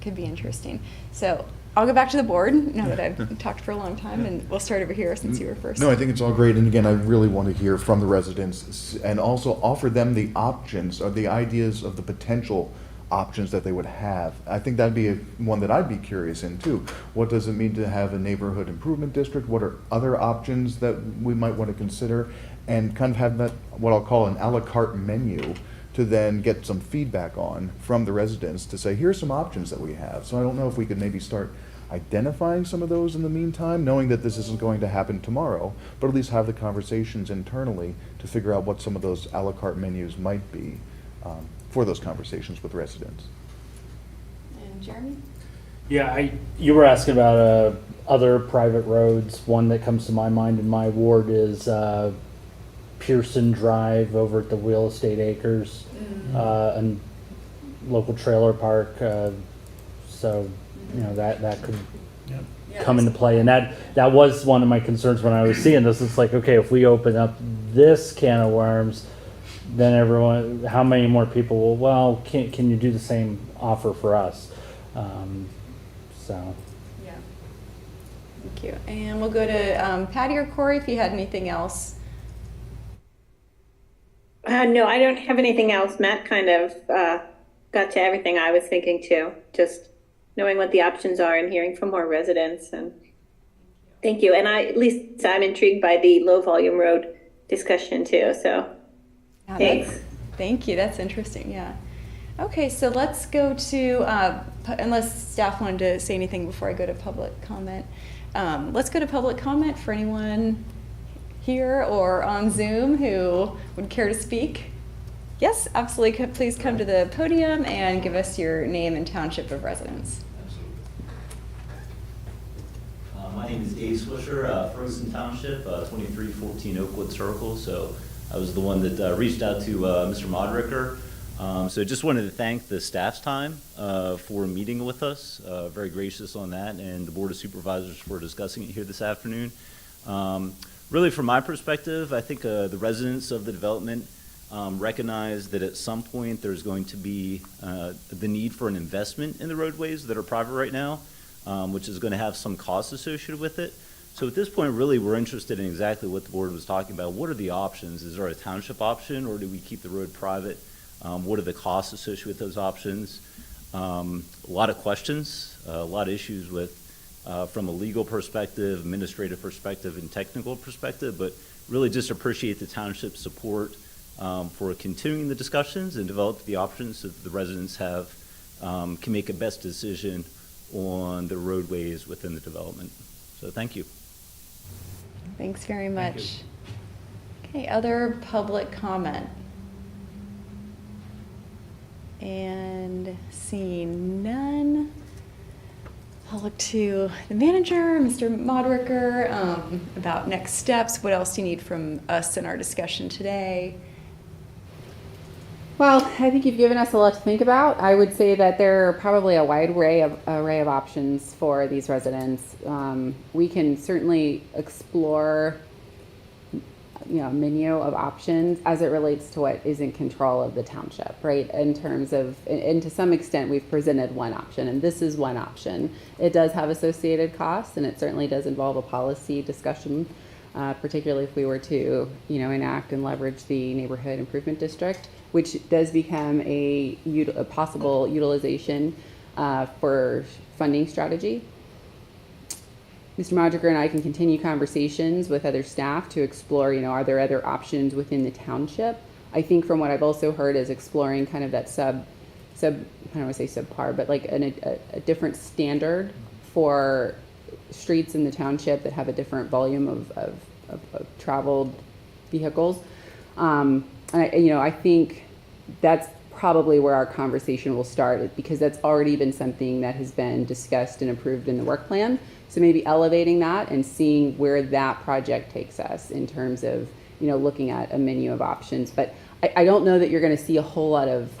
could be interesting. So I'll go back to the board now that I've talked for a long time, and we'll start over here since you were first. No, I think it's all great, and again, I really want to hear from the residents and also offer them the options or the ideas of the potential options that they would have. I think that'd be one that I'd be curious in too. What does it mean to have a neighborhood improvement district? What are other options that we might want to consider? And kind of have that, what I'll call an a la carte menu, to then get some feedback on from the residents to say, here's some options that we have. So I don't know if we could maybe start identifying some of those in the meantime, knowing that this isn't going to happen tomorrow, but at least have the conversations internally to figure out what some of those a la carte menus might be for those conversations with residents. And Jeremy? Yeah, you were asking about other private roads. One that comes to my mind in my ward is Pearson Drive over at the Real Estate Acres, and local trailer park. So that could come into play, and that was one of my concerns when I was seeing this. It's like, okay, if we open up this can of worms, then everyone, how many more people will, can you do the same offer for us? So. Yeah. Thank you. And we'll go to Patty or Corey if you had anything else. No, I don't have anything else. Matt kind of got to everything I was thinking too. Just knowing what the options are and hearing from more residents. And thank you. And at least I'm intrigued by the low volume road discussion too. So Yeah, thanks. Thank you. That's interesting. Yeah. Okay, so let's go to, unless staff wanted to say anything before I go to public comment. Let's go to public comment for anyone here or on Zoom who would care to speak. Yes, absolutely. Please come to the podium and give us your name and township of residence. My name is Dave Swisher, Ferguson Township, 2314 Oakwood Circle. So I was the one that reached out to Mr. Modricker. So just wanted to thank the staff's time for meeting with us. Very gracious on that, and the Board of Supervisors for discussing it here this afternoon. Really, from my perspective, I think the residents of the development recognize that at some point there's going to be the need for an investment in the roadways that are private right now, which is going to have some costs associated with it. So at this point, really, we're interested in exactly what the board was talking about. What are the options? Is there a township option, or do we keep the road private? What are the costs associated with those options? A lot of questions, a lot of issues with, from a legal perspective, administrative perspective, and technical perspective, but really just appreciate the township's support for continuing the discussions and develop the options so that the residents have, can make a best decision on the roadways within the development. So thank you. Thanks very much. Okay, other public comment? And seeing none, I'll look to the manager, Mr. Modricker, about next steps. What else do you need from us in our discussion today? Well, I think you've given us a lot to think about. I would say that there are probably a wide array of options for these residents. We can certainly explore, a menu of options as it relates to what is in control of the township, right? In terms of, and to some extent, we've presented one option, and this is one option. It does have associated costs, and it certainly does involve a policy discussion, particularly if we were to, enact and leverage the neighborhood improvement district, which does become a possible utilization for funding strategy. Mr. Modricker and I can continue conversations with other staff to explore, are there other options within the township? I think from what I've also heard is exploring kind of that I don't want to say subpar, but like a different standard for streets in the township that have a different volume of traveled vehicles. And I think that's probably where our conversation will start, because that's already been something that has been discussed and approved in the work plan. So maybe elevating that and seeing where that project takes us in terms of, looking at a menu of options. But I don't know that you're going to see a whole lot of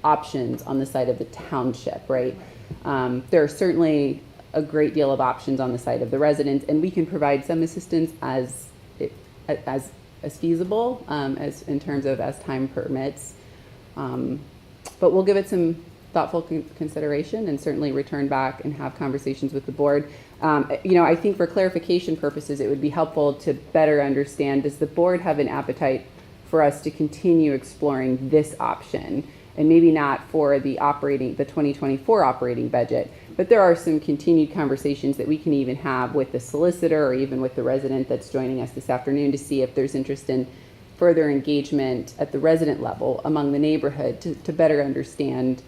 options on the side of the township, right? There are certainly a great deal of options on the side of the residents, and we can provide some assistance as feasible, as in terms of as time permits. But we'll give it some thoughtful consideration and certainly return back and have conversations with the board. I think for clarification purposes, it would be helpful to better understand, does the board have an appetite for us to continue exploring this option? And maybe not for the 2024 operating budget, but there are some continued conversations that we can even have with the solicitor or even with the resident that's joining us this afternoon to see if there's interest in further engagement at the resident level among the neighborhood to better understand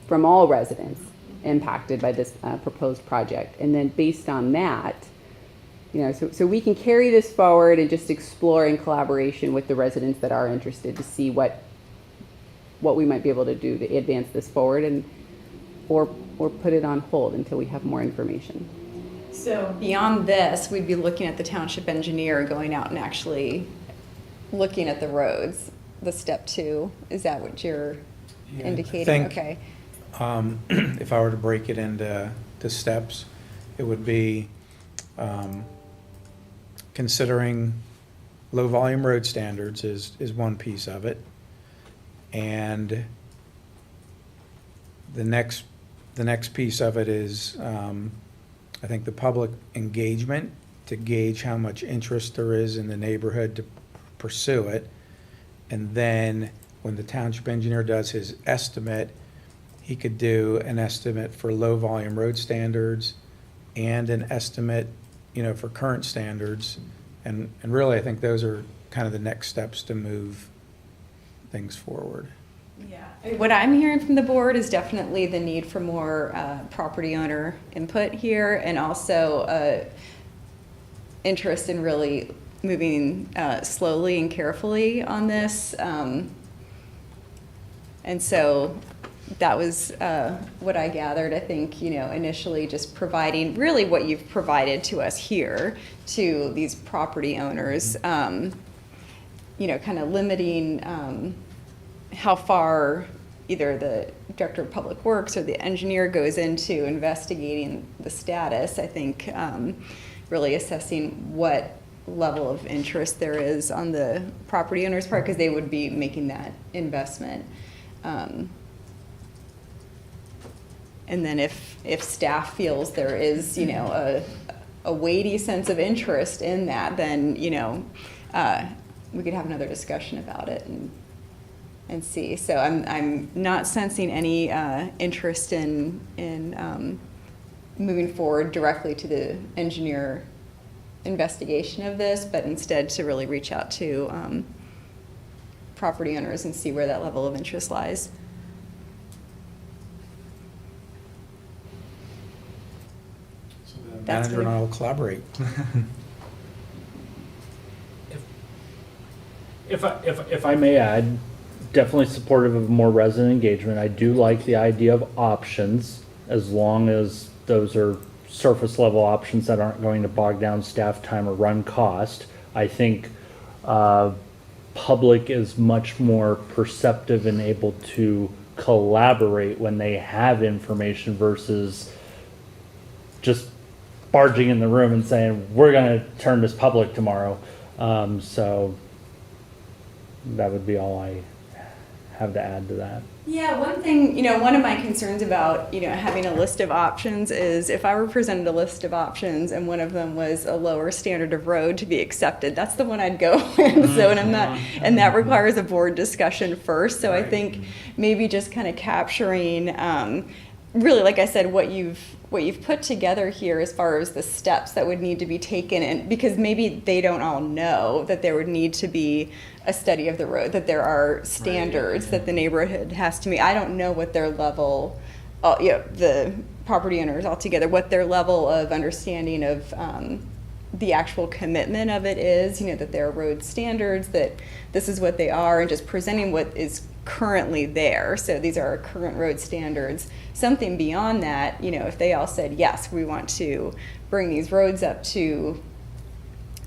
from all residents impacted by this proposed project. And then based on that, so we can carry this forward and just explore in collaboration with the residents that are interested to see what we might be able to do to advance this forward or put it on hold until we have more information. So beyond this, we'd be looking at the township engineer going out and actually looking at the roads, the step 2. Is that what you're indicating? Okay. If I were to break it into steps, it would be considering low volume road standards is one piece of it. And the next piece of it is, I think, the public engagement to gauge how much interest there is in the neighborhood to pursue it. And then when the township engineer does his estimate, he could do an estimate for low-volume road standards and an estimate, for current standards. And really, I think those are kind of the next steps to move things forward. Yeah. What I'm hearing from the board is definitely the need for more property owner input here, and also interest in really moving slowly and carefully on this. And so that was what I gathered. I think, initially just providing really what you've provided to us here to these property owners, kind of limiting how far either the director of public works or the engineer goes into investigating the status. I think really assessing what level of interest there is on the property owner's part, because they would be making that investment. And then if staff feels there is, a weighty sense of interest in that, then, we could have another discussion about it and see. So I'm not sensing any interest in moving forward directly to the engineer investigation of this, but instead to really reach out to property owners and see where that level of interest lies. So the That's manager and good. I will collaborate. If I may add, definitely supportive of more resident engagement. I do like the idea of options, as long as those are surface level options that aren't going to bog down staff time or run cost. I think public is much more perceptive and able to collaborate when they have information versus just barging in the room and saying, we're going to turn this public tomorrow. So that would be all I have to add to that. Yeah, one thing, one of my concerns about, having a list of options is if I were presented a list of options and one of them was a lower standard of road to be accepted, that's the one I'd go with. So, and that requires a board discussion first. So I think maybe just kind of capturing, really, like I said, what you've put together here as far as the steps that would need to be taken, and because maybe they don't all know that there would need to be a study of the road, that there are standards that the neighborhood has to meet. I don't know what their level, the property owners altogether, what their level of understanding of the actual commitment of it is, that there are road standards, that this is what they are, and just presenting what is currently there. So these are our current road standards. Something beyond that, if they all said, yes, we want to bring these roads up to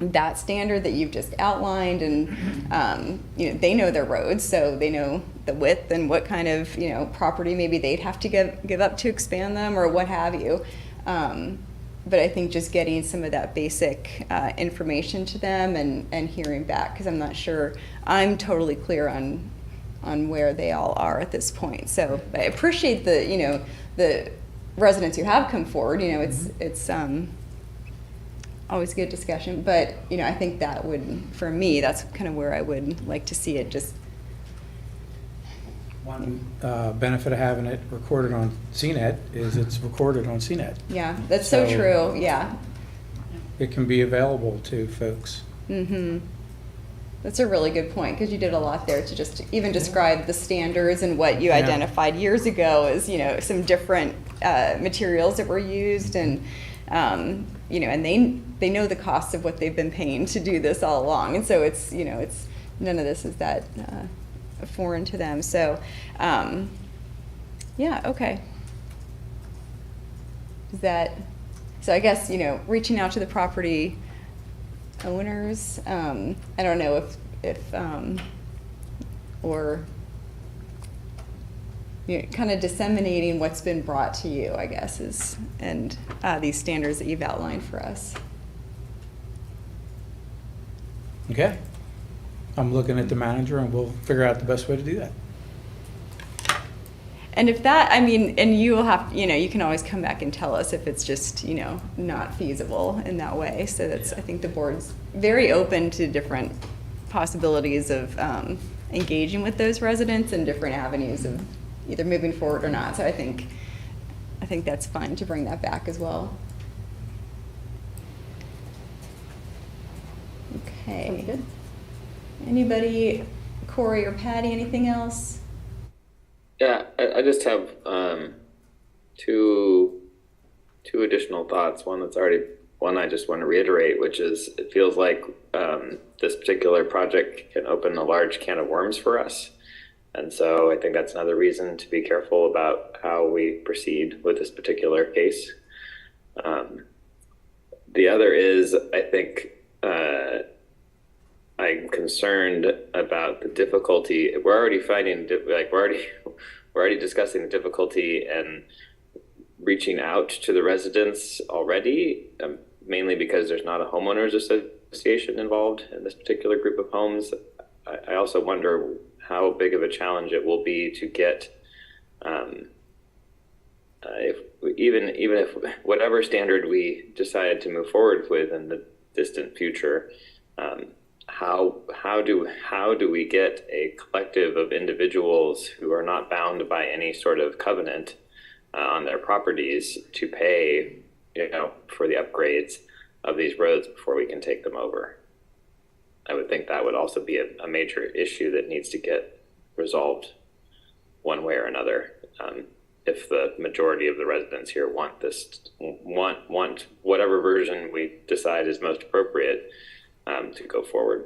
that standard that you've just outlined, and they know their roads, so they know the width and what kind of property maybe they'd have to give up to expand them or what have you. But I think just getting some of that basic information to them and hearing back, because I'm not sure I'm totally clear on where they all are at this point. So I appreciate the residents who have come forward. It's always a good discussion, but I think that would, for me, that's kind of where I would like to see it. Just One benefit of having it recorded on CNET is it's recorded on CNET. yeah, that's so So- true. Yeah. It can be available to folks. Mm-hmm. That's a really good point, because you did a lot there to just even describe the standards and what you Yeah. identified years ago as, some different materials that were used, and, and they know the cost of what they've been paying to do this all along. And so it's, it's, none of this is that foreign to them. So, yeah, okay. Is that, so I guess, reaching out to the property owners, I don't know if or kind of disseminating what's been brought to you, I guess, is, and these standards that you've outlined for us. Okay. I'm looking at the manager and we'll figure out the best way to do that. And if that, and you will have, you can always come back and tell us if it's just, not feasible in that way. So that's, I think the board's very open to different possibilities of engaging with those residents and different avenues of either moving forward or not. So I think that's fun to bring that back as well. Okay. Sounds good. Anybody, Corey or Patty, anything else? Yeah, I just have two additional thoughts. One I just want to reiterate, which is it feels like this particular project can open a large can of worms for us. And so I think that's another reason to be careful about how we proceed with this particular case. The other is, I think, I'm concerned about the difficulty. We're already finding, we're already discussing the difficulty and reaching out to the residents already, mainly because there's not a homeowners association involved in this particular group of homes. I also wonder how big of a challenge it will be to get, even if whatever standard we decide to move forward with in the distant future, how do we get a collective of individuals who are not bound by any sort of covenant on their properties to pay, for the upgrades of these roads before we can take them over? I would think that would also be a major issue that needs to get resolved one way or another. If the majority of the residents here want whatever version we decide is most appropriate to go forward.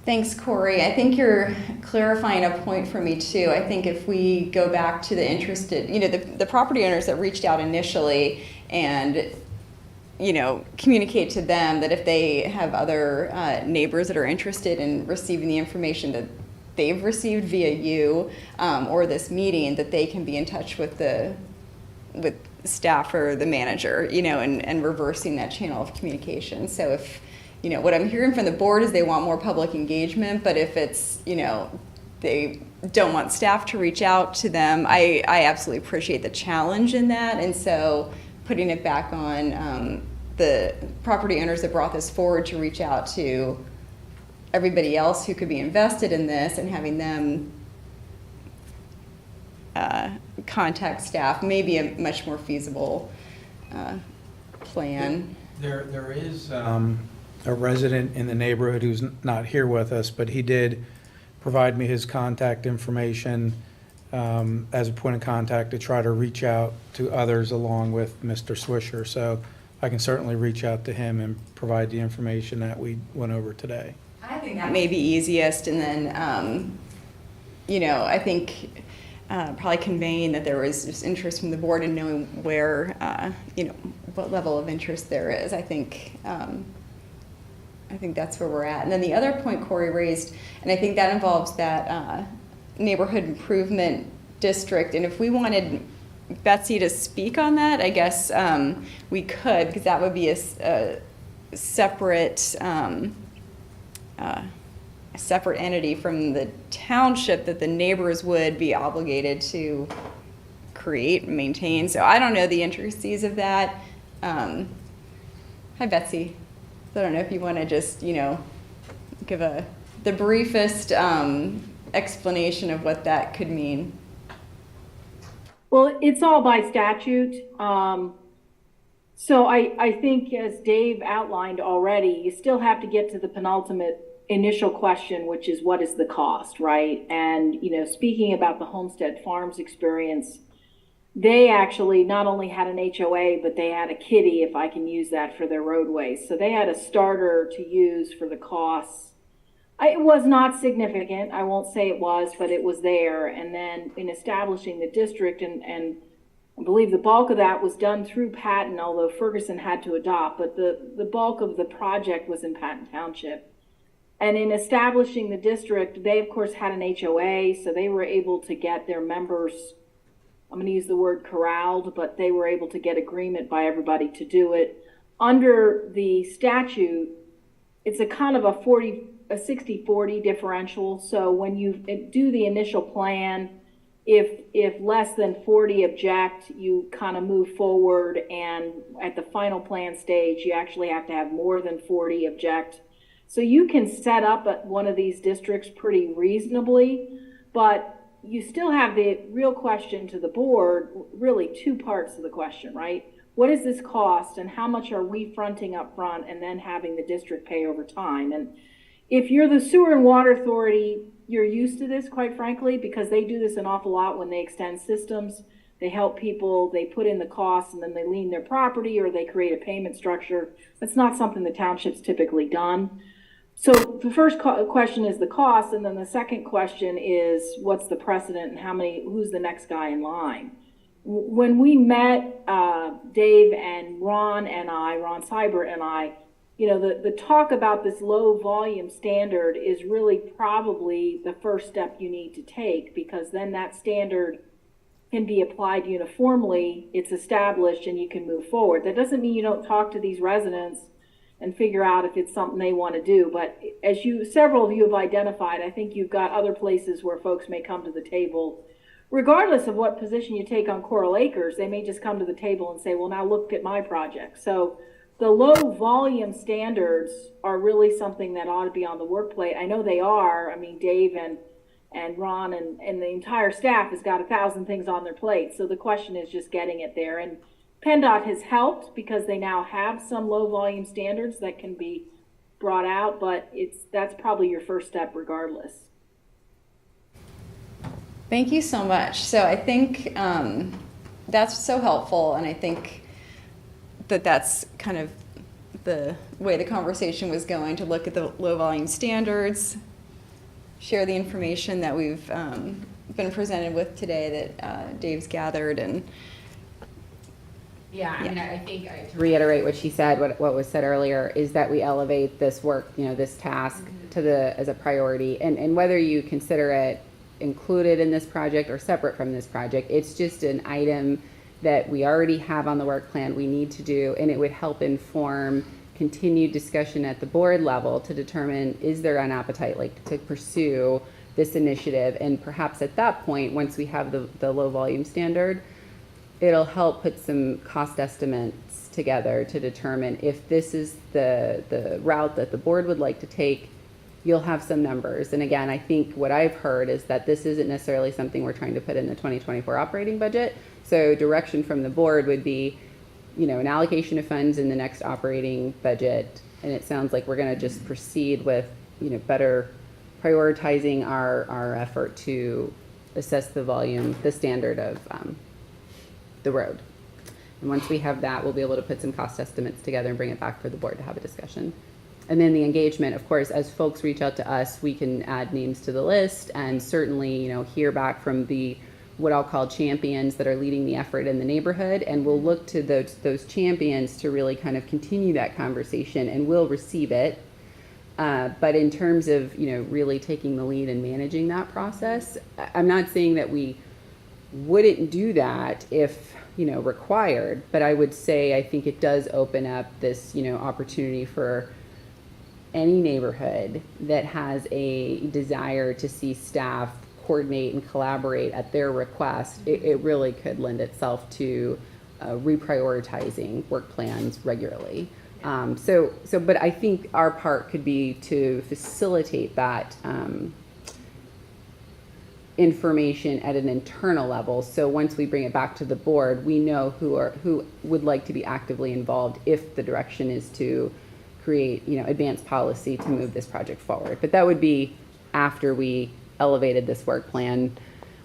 Thanks, Corey. I think you're clarifying a point for me too. I think if we go back to the interested, the property owners that reached out initially and, communicate to them that if they have other neighbors that are interested in receiving the information that they've received via you or this meeting, that they can be in touch with with staff or the manager, and reversing that channel of communication. So if, what I'm hearing from the board is they want more public engagement, but if it's, they don't want staff to reach out to them, I absolutely appreciate the challenge in that. And so putting it back on the property owners that brought this forward to reach out to everybody else who could be invested in this and having them contact staff may be a much more feasible plan. There is a resident in the neighborhood who's not here with us, but he did provide me his contact information as a point of contact to try to reach out to others along with Mr. Swisher. So I can certainly reach out to him and provide the information that we went over today. I think that may be easiest, and then, I think probably conveying that there was just interest from the board and knowing where, what level of interest there is. I think that's where we're at. And then the other point Corey raised, and I think that involves that neighborhood improvement district. And if we wanted Betsy to speak on that, I guess we could, because that would be a separate separate entity from the township that the neighbors would be obligated to create and maintain. So I don't know the intricacies of that. Hi, Betsy. So I don't know if you want to just, give the briefest explanation of what that could mean. Well, it's all by statute. So I think, as Dave outlined already, you still have to get to the penultimate initial question, which is what is the cost, right? And, speaking about the Homestead Farms experience, they actually not only had an HOA, but they had a kitty, if I can use that, for their roadways. So they had a starter to use for the costs. It was not significant. I won't say it was, but it was there. And then in establishing the district, and I believe the bulk of that was done through Patton, although Ferguson had to adopt, but the bulk of the project was in Patton Township. And in establishing the district, they of course had an HOA, so they were able to get their members, I'm going to use the word corralled, but they were able to get agreement by everybody to do it. Under the statute, it's a kind of a 60-40 differential. So when you do the initial plan, if less than 40 object, you kind of move forward, and at the final plan stage, you actually have to have more than 40 object. So you can set up at one of these districts pretty reasonably, but you still have the real question to the board, really two parts of the question, right? What does this cost and how much are we fronting up front and then having the district pay over time? And if you're the Sewer and Water Authority, you're used to this, quite frankly, because they do this an awful lot when they extend systems. They help people, they put in the costs and then they lien their property or they create a payment structure. That's not something the township's typically done. So the first question is the cost, and then the second question is what's the precedent and who's the next guy in line? When we met Dave and Ron Seibert and I, you know, the talk about this low volume standard is really probably the first step you need to take, because then that standard can be applied uniformly, it's established, and you can move forward. That doesn't mean you don't talk to these residents and figure out if it's something they want to do. But as several of you have identified, I think you've got other places where folks may come to the table. Regardless of what position you take on Coral Acres, they may just come to the table and say, well, now look at my project. So the low volume standards are really something that ought to be on the work plate. I know they are. I mean, Dave and Ron and the entire staff has got 1,000 things on their plate. So the question is just getting it there. And PennDOT has helped because they now have some low volume standards that can be brought out, but that's probably your first step regardless. Thank you so much. So I think that's so helpful, and I think that's kind of the way the conversation was going, to look at the low volume standards, share the information that we've been presented with today that Dave's gathered, and yeah, I mean, I think to reiterate what she said, what was said earlier, is that we elevate this work, you know, this task as a priority, and whether you consider it included in this project or separate from this project, it's just an item that we already have on the work plan we need to do, and it would help inform continued discussion at the board level to determine, is there an appetite to pursue this initiative? And perhaps at that point, once we have the low volume standard, it'll help put some cost estimates together to determine if this is the route that the board would like to take. You'll have some numbers. And again, I think what I've heard is that this isn't necessarily something we're trying to put in the 2024 operating budget. So direction from the board would be, you know, an allocation of funds in the next operating budget. And it sounds like we're going to just proceed with, you know, better prioritizing our effort to assess the volume, the standard of the road. And once we have that, we'll be able to put some cost estimates together and bring it back for the board to have a discussion. And then the engagement, of course, as folks reach out to us, we can add names to the list and certainly, you know, hear back from what I'll call champions that are leading the effort in the neighborhood. And we'll look to those champions to really kind of continue that conversation, and we'll receive it. But in terms of, you know, really taking the lead and managing that process, I'm not saying that we wouldn't do that if, you know, required, but I would say I think it does open up this, you know, opportunity for any neighborhood that has a desire to see staff coordinate and collaborate at their request. It really could lend itself to reprioritizing work plans regularly. But I think our part could be to facilitate that information at an internal level. So once we bring it back to the board, we know who would like to be actively involved if the direction is to create, you know, advanced policy to move this project forward. But that would be after we elevated this work plan,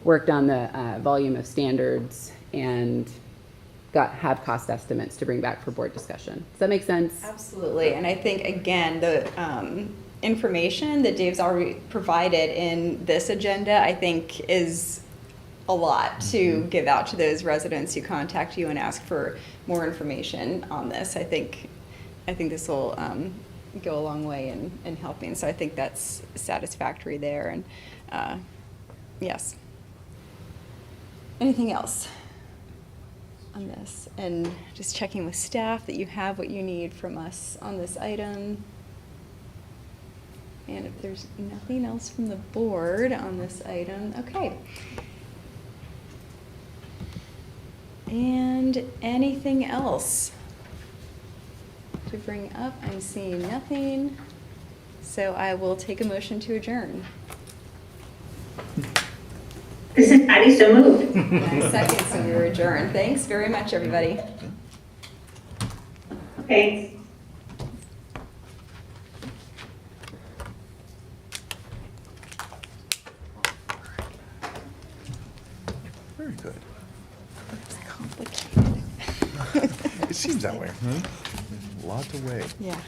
worked on the volume of standards, and have cost estimates to bring back for board discussion. Does that make sense? Absolutely. And I think, again, the information that Dave's already provided in this agenda, I think, is a lot to give out to those residents who contact you and ask for more information on this. I think this will go a long way in helping. So I think that's satisfactory there. And yes. Anything else on this? And just checking with staff that you have what you need from us on this item. And if there's nothing else from the board on this item, okay. And anything else to bring up? I'm seeing nothing. So I will take a motion to adjourn. This is Patty, so moved. And I second, so we're adjourned. Thanks very much, everybody. Thanks. Very good. It's complicated. It seems that way. A lot to weigh. Yeah.